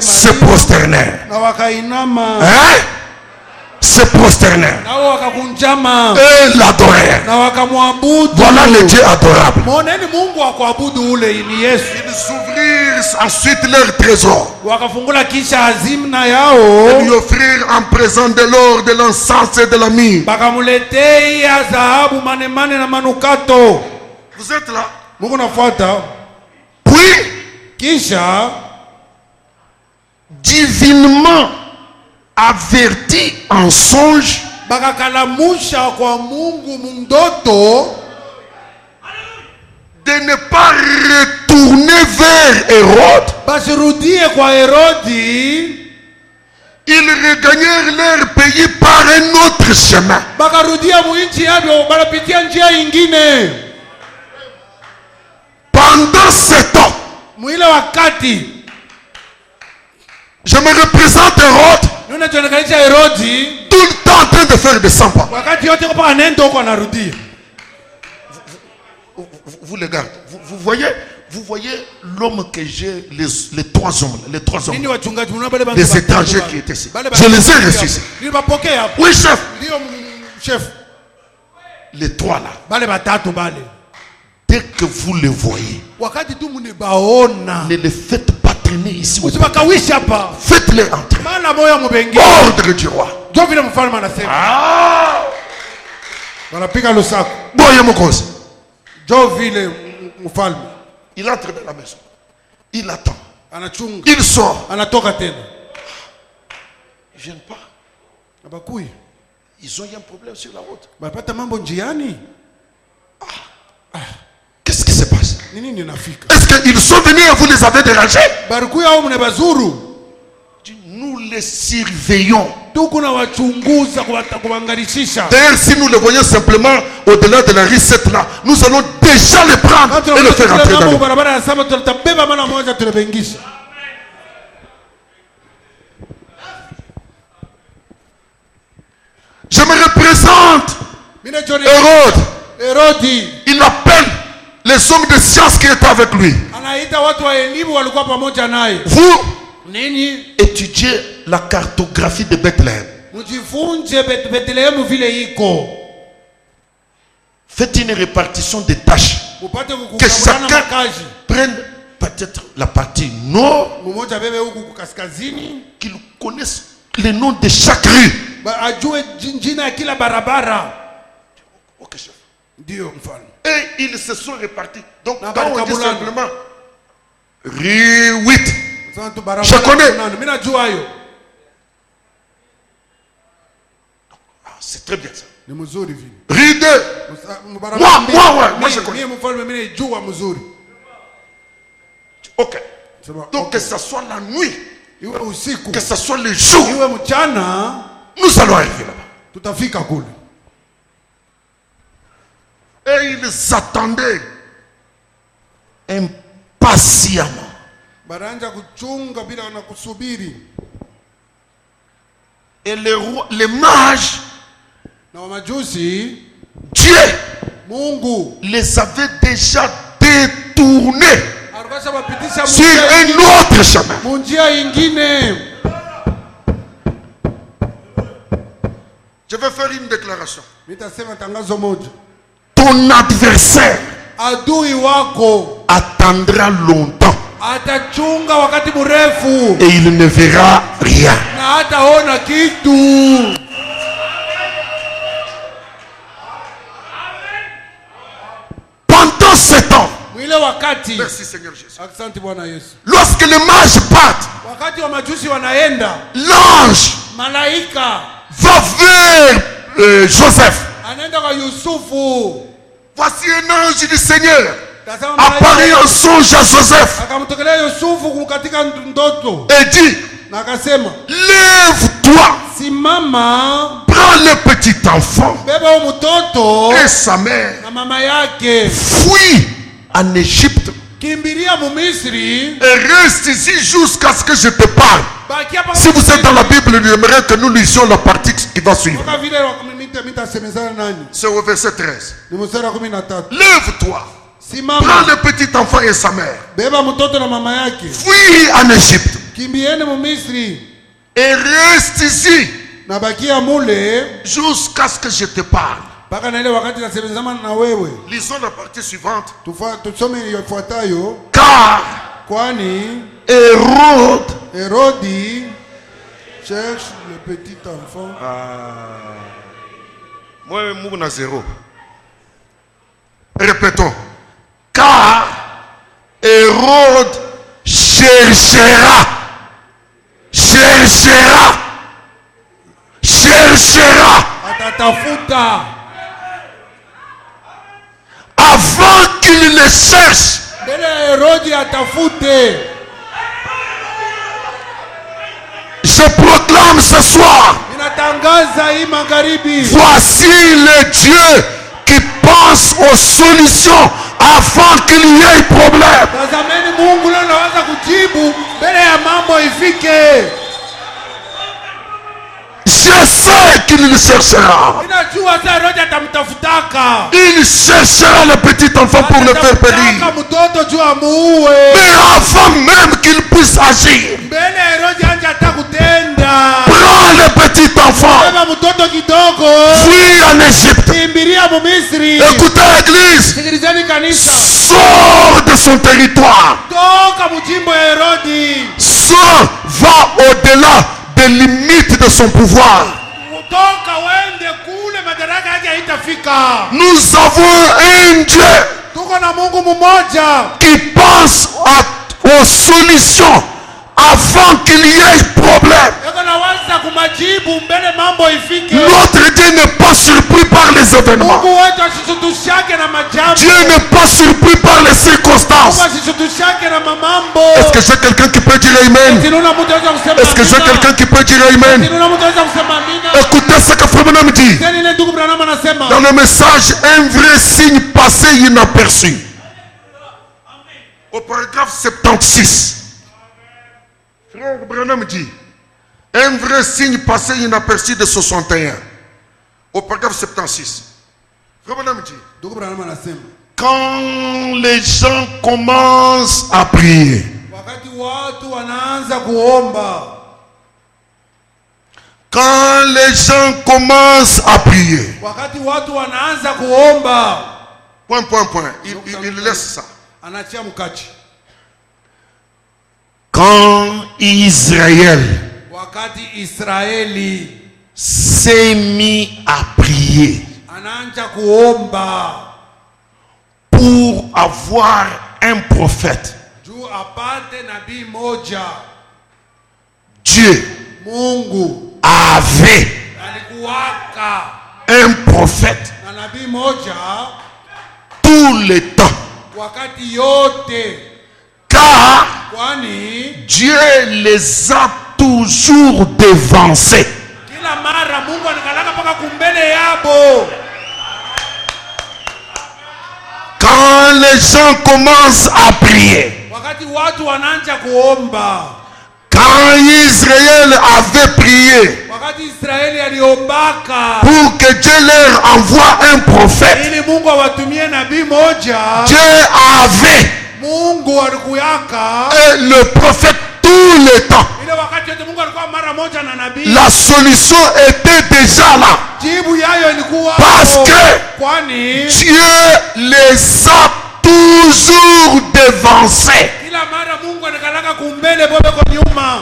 se prosternèrent. Se prosternèrent et l'adorèrent. Voilà le Dieu adorable. Ils ouvrirent ensuite leur trésor et lui offrirent en présent de l'or, de l'encens et de la myrrhe. Vous êtes là? Puis divinement averti en songe, de ne pas retourner vers Hérode, ils regagnèrent leur pays par un autre chemin. Pendant ce temps, je me représente Hérode, tout le temps en train de faire des 100 pas. Vous les gardez. Vous voyez l'homme que j'ai, les trois hommes, les étrangers qui étaient ici. Je les ai reçus ici. Oui, chef. Les trois là. Dès que vous les voyez, ne les faites pas traîner ici. Faites-les entrer. Ordre du roi. Il entre dans la maison. Il attend. Il sort. Ils ne viennent pas. Ils ont eu un problème sur la route. Qu'est-ce qui se passe? Est-ce qu'ils sont venus et vous les avez dérangés? Nous les surveillons. D'ailleurs, si nous le voyons simplement au-delà de la rue 7 là, nous allons déjà le prendre et le faire entrer dans le... Je me représente Hérode. Il appelle les hommes de science qui étaient avec lui. Vous étudiez la cartographie de Bethléem. Faites une répartition des tâches. Que chacun prenne peut-être la partie nord, qu'il connaisse les noms de chaque rue. Ok, chef. Et ils se sont répartis. Donc quand on dit simplement rue 8, je connais. Ah, c'est très bien ça. Rue 2. Moi je connais. Ok. Donc que ce soit la nuit, que ce soit le jour, nous allons arriver là-bas. Et ils attendaient impatiemment. Et les mages, Dieu les avait déjà détournés sur un autre chemin. Je vais faire une déclaration. Nitasema tangazo moja. Ton adversaire Adui wako attendra longtemps atachunga wakati mrefu et il ne verra rien. na hataona kitu. Pendant ce temps, Mwile wakati. merci Seigneur Jésus. Asante Bwana Yesu. Lorsque les mages partent, Wakati wa majusi wanaenda, l'ange malaika va vers Joseph. anaenda kwa Yusufu. Voici un ange du Seigneur Tazama apparaît en songe à Joseph akamtokelea Yusufu katika ndoto et dit, na akasema, lève-toi, simama, prends le petit enfant beba huyo mtoto et sa mère, na mama yake, fuis en Égypte kimbilia Mumisri, et reste ici jusqu'à ce que je te parle. bakia pa. Si vous êtes dans la Bible, j'aimerais que nous lisions la partie qui va suivre. Kwa vile mitasemezana nani? C'est au verset 13. Ni mstari wa 13. Lève-toi, prends Simama, le petit enfant et sa mère, beba mtoto na mama yake, fuis en Égypte kimbieni Mumisri et reste ici na bakia mule jusqu'à ce que je te parle. mpaka na ile wakati nasemezana na wewe. Lisons la partie suivante. Tusome ifuatayo. Car Kwani Hérode, Hérodi cherche le petit enfant. moi, Mouna zéro. Répétons. Car Hérode cherchera Atatafuta avant qu'il ne cherche. mbele ya Hérodi atafute. Je proclame ce soir, Ninatangaza hii magharibi, voici le Dieu qui pense aux solutions avant qu'il y ait problème. tazameni Mungu leo anaweza kujibu mbele ya mambo ifike. Je sais qu'il le cherchera. Ninajua sasa Hérodi atamtafutaka. Il cherchera le petit enfant pour le faire périr. Atamtaka mtoto juu amuue. Mais avant même qu'il puisse agir, Mbele ya Hérodi anje atakutenda. prends le petit enfant, Beba mtoto kidogo, fuis en Égypte. kimbilia Mumisri. Écoutez l'église, Sikilizeni kanisa, sors de son territoire. toka mjimbo ya Hérodi, Sors, va au-delà des limites de son pouvoir. toka wende kule madaraka yake haitafika. Nous avons un Dieu Tuko na Mungu mmoja qui pense aux solutions avant qu'il y ait problème. yako na waza kumajibu mbele mambo ifike. Notre Dieu n'est pas surpris par les événements. Mungu wetu asitutushake na majambo. Dieu n'est pas surpris par les circonstances. Mungu asitutushake na mamambo. Est-ce que j'ai quelqu'un qui peut dire Amen? Sinuna mtu anaweza kusema Est-ce que j'ai amina. quelqu'un qui peut dire Amen? Sinuna mtu anaweza kusema amina. Écoutez ce que Frère Branham dit. Tena ile ndugu Branham anasema Dans le message, un vrai signe passé inaperçu. Au paragraphe 76. Frère Branham dit, un vrai signe passé inaperçu de 61. Au paragraphe 76. Frère Branham dit, ndugu Branham anasema quand les gens commencent à prier, wakati watu wanaanza kuomba, quand les gens commencent à prier, wakati watu wanaanza kuomba, point, il laisse ça. anachia mkachi. Quand Israël Wakati Israeli s'est mis à prier anaanza kuomba pour avoir un prophète, juu apate nabii moja, Dieu Mungu avait alikuwaka un prophète na nabii moja tout le temps. wakati yote, Car kwani Dieu les a toujours devancés. kila mara Mungu anakalaka mpaka kumbele yabo. Quand les gens commencent à prier, Wakati watu wanaanza kuomba, quand Israël avait prié wakati Israeli aliombaka pour que Dieu leur envoie un prophète, ili Mungu awatumie nabii moja, Dieu avait Mungu alikuyaka le prophète tout le temps. ile wakati yote Mungu alikuwa mara moja na nabii. La solution était déjà là. Jibu yayo ilikuwa Parce que kwani Dieu les a toujours devancés. kila mara Mungu anakalaka kumbele bobe kwa nyuma.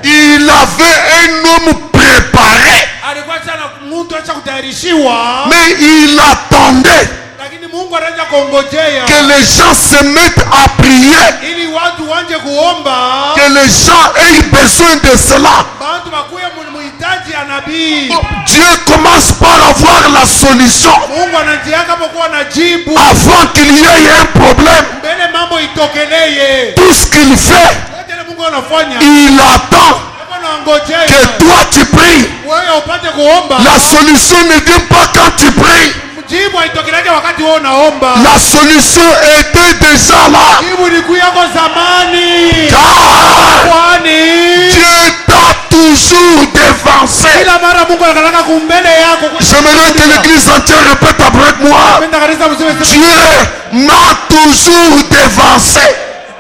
Il avait un homme préparé. Alikuwa sana mtu acha kutayarishiwa. Mais il attendait Lakini Mungu anaanza kuongojea que les gens se mettent à prier, ili watu wanje kuomba. que les gens aient besoin de cela. Watu bakuye muhitaji ya nabii. Dieu commence par avoir la solution Mungu anajianga hapo kuwa na jibu avant qu'il y ait un problème. mbele mambo itokeleye. Tout ce qu'il fait, Yote ile Mungu anafanya il attend hapo naongojea que toi tu pries. wewe upate kuomba. La solution ne vient pas quand tu pries. Jibu haitokeleke wakati wewe unaomba. La solution était déjà là. Jibu ilikuwa yako zamani. Car Kwani Dieu t'a toujours devancé. kila mara Mungu anataka kumbele yako. J'aimerais que l'église entière répète avec moi. Napenda kanisa mseme Dieu m'a toujours devancé.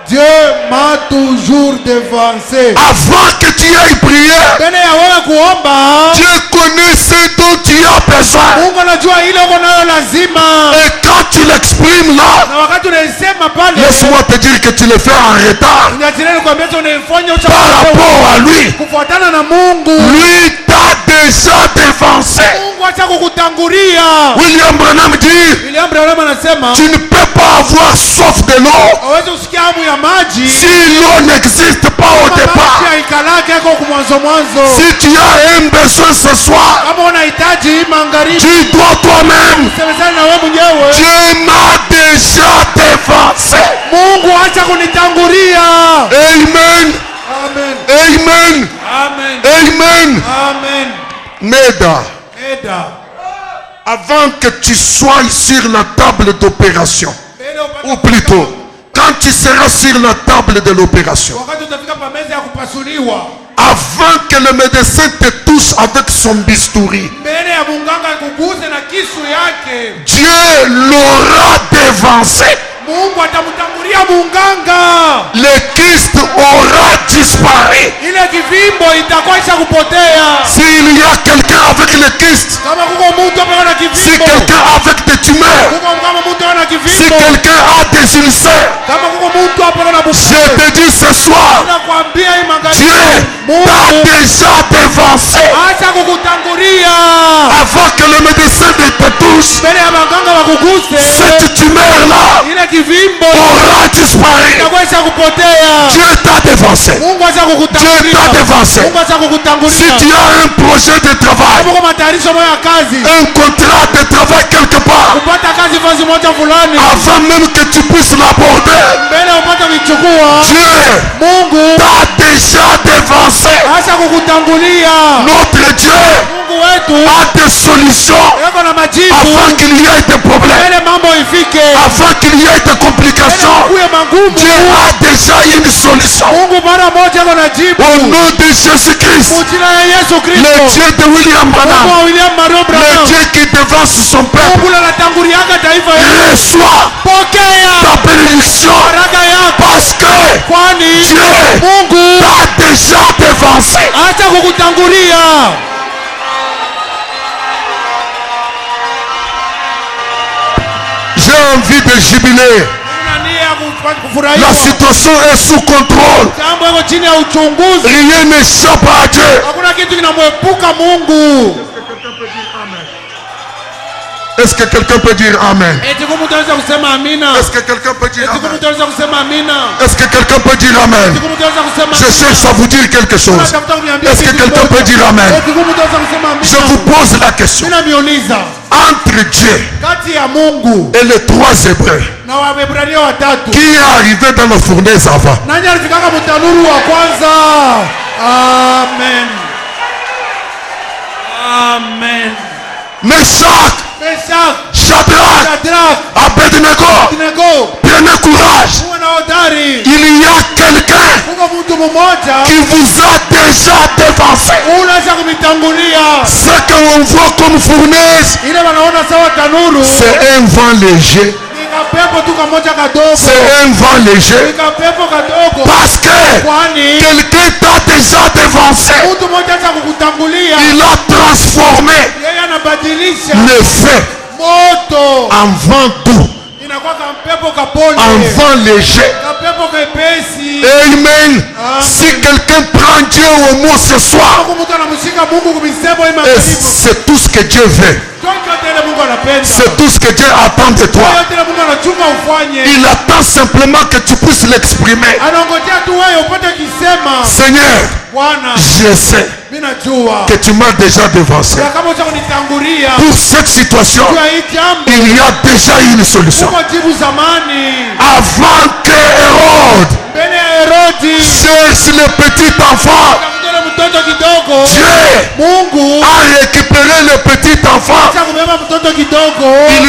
Dieu m'a toujours devancé. Avant que tu ailles prier, Mbele ya wewe kuomba, Dieu connaît ce dont tu as besoin. Mungu anajua ile uko nayo lazima. Et quand tu l'exprimes là, Na wakati unaisema pale, laisse-moi te dire que tu le fais en retard unajirani kwambia unaifanya par rapport à lui. kufuatana na Mungu. Lui t'a déjà devancé. Mungu acha kukutangulia. William Branham dit, William Branham anasema tu ne peux pas avoir soif de l'eau hawezi kusikia hamu ya maji si l'eau n'existe pas au kama départ. maji haikalake yako mwanzo. Si tu as un besoin ce soir, Kama unahitaji magharibi, tu dois toi-même. semezana na wewe mwenyewe. Dieu m'a déjà devancé. Mungu acha kunitangulia. Amen. Amen. Amen. Amen. Amen. Amen. Meda, Eda. avant que tu sois sur la table d'opération, Mbele upate ou plutôt, quand tu seras sur la table de l'opération, wakati utafika pa meza ya kupasuliwa, avant que le médecin te touche avec son bistouri, mbele ya munganga akuguse na kisu yake, Dieu l'aura devancé. Mungu atamtangulia munganga. Le kyste aura disparu. Ile kivimbo itakuwa isha kupotea. S'il y a quelqu'un avec le kyste, Kama kuko mtu hapa ana si kivimbo, quelqu'un avec des tumeurs, kuko kama mtu ana si kivimbo, quelqu'un a des ulcères, kama kuko mtu hapa ana je bufure, te dis ce soir, nakwambia hii Dieu magharibi, t'a Mungu déjà devancé. acha kukutangulia. Avant que le médecin ne te touche, Mbele ya maganga wakuguse, cette tumeur-là ile kivimbo aura disparu. itakuwa isha kupotea. Dieu t'a devancé. Mungu acha Dieu kukutangulia. t'a devancé. Mungu acha Si kukutangulia. tu as un projet de travail, Kama uko matayarisho moja ya kazi, un contrat de travail quelque part, kupata kazi fazi moja fulani, avant même que tu puisses l'aborder, mbele upate kuichukua, Dieu Mungu t'a déjà devancé. acha kukutangulia. Notre Dieu Mungu wetu a des solutions yako na majibu avant qu'il y ait des problèmes, mbele mambo ifike, avant qu'il y ait des mbele complications. kuwe magumu. Dieu a déjà une solution. Mungu mara moja yako na jibu. Au nom de Jésus-Christ, Mujina ya Yesu le Kristo, Dieu de William Mungu Branham, wa William Mario le Branham, Dieu qui devance son peuple, Mungu anatanguliaga taifa hili. reçoit Pokea ta bénédiction baraka yako, parce que kwani Dieu Mungu t'a déjà devancé. acha kukutangulia. J'ai envie de jubiler. Nina nia ya La kufurahia. situation est sous contrôle. Jambo liko chini ya uchunguzi. Rien n'échappe à Dieu. Hakuna kitu kinamwepuka Mungu. Est-ce que quelqu'un peut dire Amen? Eti kama utaweza kusema amina. Est-ce que quelqu'un peut dire Eti kama Amen? utaweza kusema amina. Est-ce que quelqu'un peut dire Amen? Eti kama utaweza kusema Je cherche à vous dire quelque chose. Unatafuta kuniambia Est-ce que kitu quelqu'un kimoja. peut dire Amen? Eti kama utaweza kusema amina. Je vous pose la question. Mimi namiuliza, Entre Dieu kati ya Mungu et les trois Hébreux, na Waebrania watatu, qui est arrivé dans la fournaise avant? nani alifikaka mtanuru wa kwanza? Amen. Amen. Meshach, Meshach, Shadrach, Shadrach, Abednego, Abednego, prenez courage. muwe na hodari. Il y a quelqu'un Kuko mtu mmoja qui vous a déjà devancé. unaweza kumitangulia. Ce qu'on voit comme fournaise, Ile wanaona sawa tanuru c'est un vent léger. ni kapepo tu kamoja kadogo, C'est un vent léger. ni kapepo kadogo, Parce que kwani quelqu'un t'a déjà devancé. Mtu mmoja acha kukutangulia. Il a transformé Yeye anabadilisha le feu moto en vent doux, inakuwa kama pepo kapole. en vent léger. Kapepo kepesi. Amen. Si quelqu'un prend Dieu au mot ce soir, Mtu anamshika Mungu kumisemo et imani. c'est tout ce que Dieu veut. C'est tout ce que Dieu attend de toi. Il attend simplement que tu puisses l'exprimer. Seigneur, je sais que tu m'as déjà devancé. Pour cette situation, il y a déjà une solution. Avant que Hérode cherche le petit enfant, Dieu a récupéré le petit enfant. Il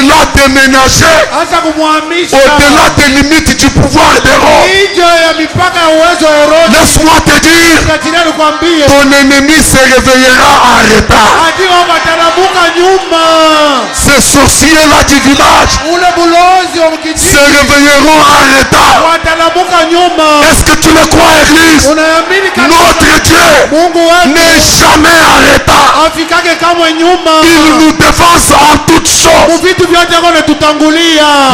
l'a déménagé au-delà des limites du pouvoir d'Hérode. Laisse-moi te dire, ton ennemi se réveillera en retard. Ces sorciers-là du village se réveilleront en retard. Est-ce que tu le crois, Église? Notre Dieu n'est jamais en retard. Il nous défense en toutes choses.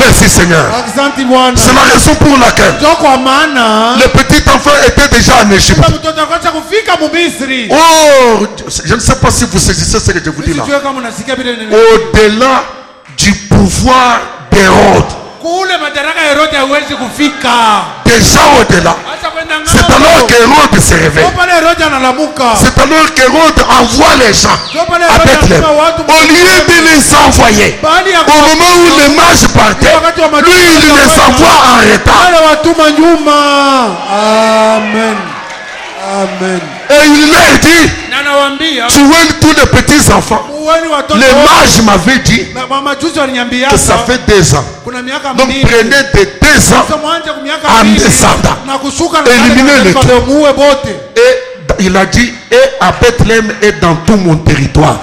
Merci Seigneur. C'est la raison pour laquelle le petit enfant était déjà en Égypte. Oh, je ne sais pas si vous saisissez ce que je vous dis là. Au-delà du pouvoir d'Hérode. Déjà au-delà. C'est alors qu'Hérode se réveille. C'est alors qu'Hérode envoie les gens à Bethléem. Au lieu de les envoyer, au moment où les mages partaient, lui il les envoie en retard. Amen. Amen. Et il leur dit, tuez tous les petits enfants. Les mages m'avaient dit que ça fait 2 ans. Donc prenez des 2 ans en descendant. Éliminez les deux. Et il a dit, et à Bethléem et dans tout mon territoire.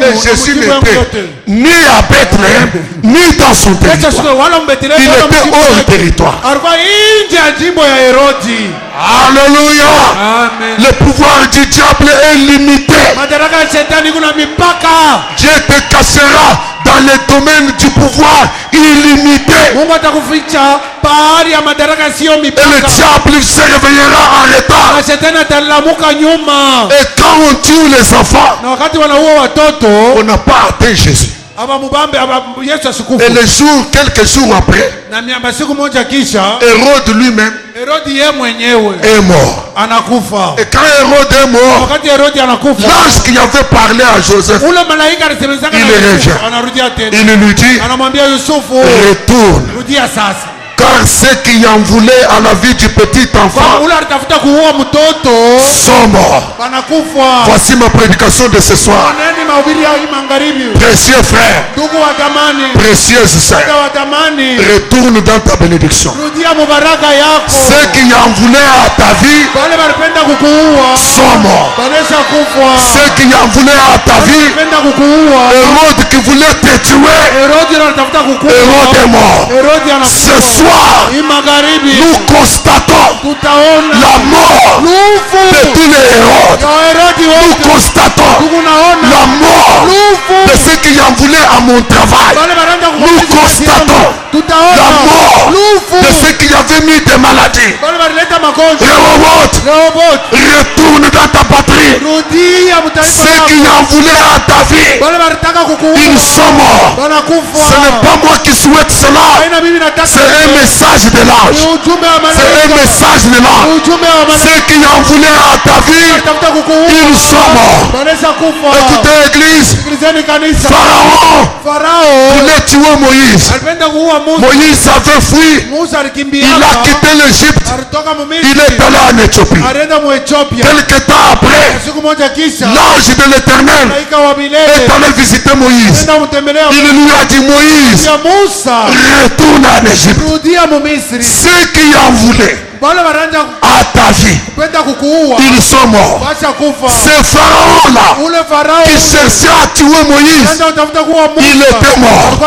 Et Jésus n'était ni à Bethléem, ni dans son territoire. Il était hors territoire. Alléluia. Le pouvoir du diable est limité. Dieu te cachera dans le domaine du pouvoir illimité. Et le diable se réveillera en retard. Et quand on tue les enfants, on n'a pas atteint Jésus. Et le jour, quelques jours après, Hérode lui-même est mort. Et quand Hérode est mort, l'ange qui avait parlé à Joseph, il revient. Il lui dit, retourne. Car ceux qui en voulaient à la vie du petit enfant sont morts. Voici ma prédication de ce soir. Précieux frère, précieuse sœur, retourne dans ta bénédiction. Ceux qui en voulaient à ta vie sont morts. Ceux qui en voulaient à ta vie, Hérode qui voulait te tuer, Hérode est mort. Ce soir, nous constatons la mort de tous les Hérodes. Nous constatons la mort de ceux qui en voulaient à mon travail. Nous constatons la mort de ceux qui avaient mis des maladies. Rehoboth, retourne dans ta patrie. Ceux qui en voulaient à ta vie, ils sont morts. Ce n'est pas moi qui souhaite cela. C'est un message de l'âge. C'est un message de l'âge. Ceux qui en voulaient à ta vie, ils sont morts. Écoutez l'église, Pharaon voulait tuer Moïse. Moïse avait fui. Il a quitté l'Égypte. Il est allé en Éthiopie. Quelque temps après, l'ange de l'Éternel est allé visiter Moïse. Il lui a dit, Moïse, retourne en Égypte. Ceux qui en voulaient à ta vie, ils sont morts. Ce Pharaon-là qui cherchait à tuer Moïse, il était mort.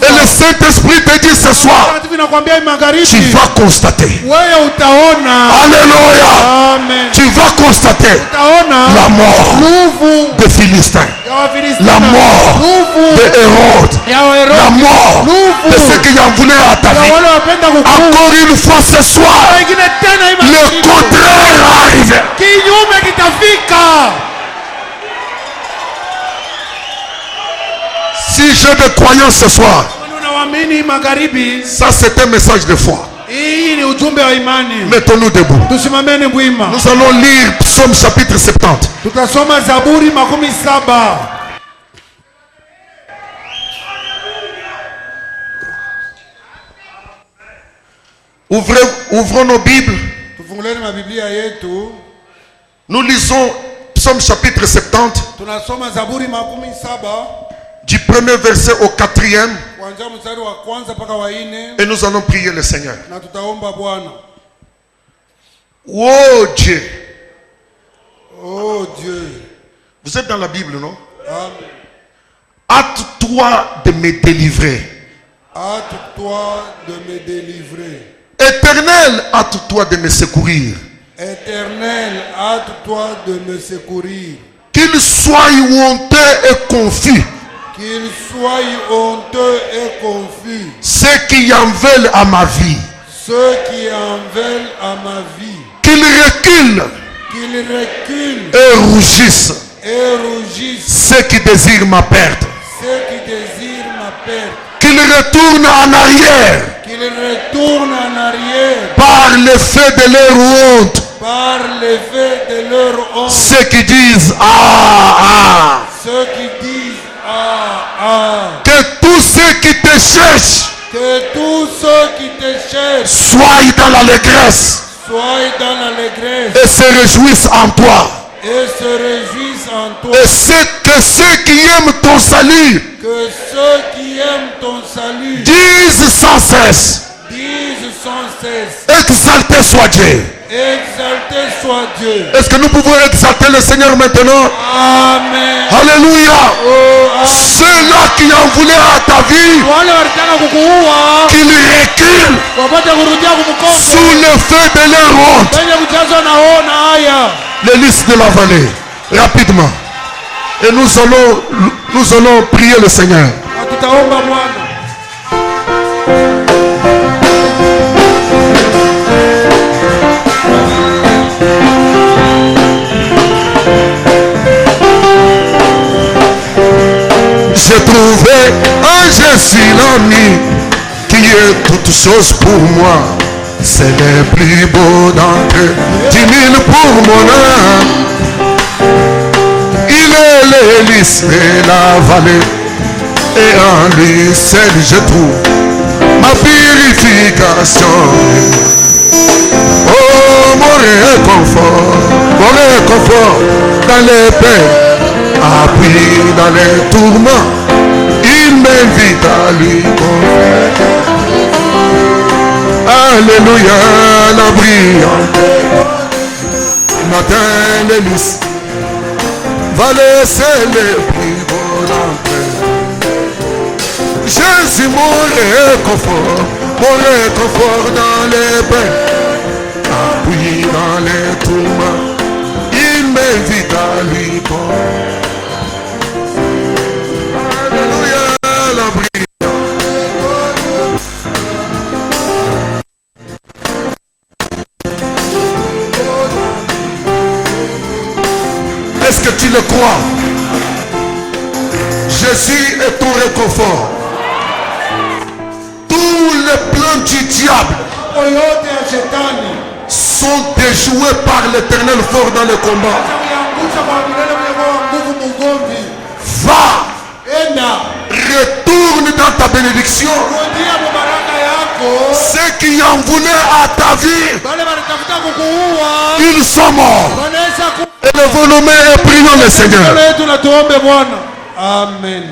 Et le Saint-Esprit te dit ce soir, tu vas constater. Alléluia. Tu vas constater la mort des Philistins, la mort de Hérode, la mort de ceux qui en voulaient à ta vie. Encore une fois ce soir, le contraire va arriver. Si j'ai des croyants ce soir, ça c'est un message de foi. Mettons-nous debout. Nous allons lire Psaume chapitre 70. Ouvrons nos Bibles. Nous lisons Psaume chapitre 70. Du premier verset au 4e. Et nous allons prier le Seigneur. Oh Dieu. Oh Dieu. Vous êtes dans la Bible, non? Amen. Hâte-toi de me délivrer. Hâte-toi de me délivrer. Éternel, hâte-toi de me secourir. Éternel, hâte-toi de me secourir. Qu'il soit honteux et confus. Qu'il soit honteux et confus. Ceux qui en veulent à ma vie. Ceux qui en veulent à ma vie. Qu'ils reculent. Qu'ils reculent. Et rougissent. Et rougissent. Ceux qui désirent ma perte. Ceux qui désirent ma perte. Qu'ils retournent en arrière. Qu'ils retournent en arrière. Par l'effet de leur honte. Par l'effet de leur honte. Ceux qui disent ah. Ceux qui disent ah. Que tous ceux qui te cherchent. Que tous ceux qui te cherchent. Soient dans l'allégresse. Soient dans l'allégresse. Et se réjouissent en toi. Et se réjouissent en toi. Et que ceux qui aiment ton salut. Que ceux qui aiment ton salut. Disent sans cesse. Disent sans cesse. Exalté soit Dieu. Exalté soit Dieu. Est-ce que nous pouvons exalter le Seigneur maintenant? Amen. Alléluia. Oh, ceux-là qui en voulaient à ta vie, qu'ils reculent sous le feu de leur honte. Les listes de la vallée, rapidement. Et nous allons prier le Seigneur. J'ai trouvé un Jésus l'ami qui est toute chose pour moi. C'est le plus beau d'entre 10 000 pour mon âme. Il est l'hélice de la vallée et en lui seul je trouve ma purification. Oh mon réconfort dans les peines. Appui dans les tourments, il m'invite à lui confier. Alléluia, la brillante matin l'hélice va laisser les plus beaux d'entre. Jésus mon réconfort dans les peines, appui dans les tourments, il m'invite à lui confier. Est-ce que tu le crois? Jésus est ton réconfort. Tous les plans du diable sont déjoués par l'Éternel fort dans le combat. Va, retourne dans ta bénédiction. Ceux qui en voulaient à ta vie, ils sont morts. Élevons nos mains et prions le Seigneur. Amen.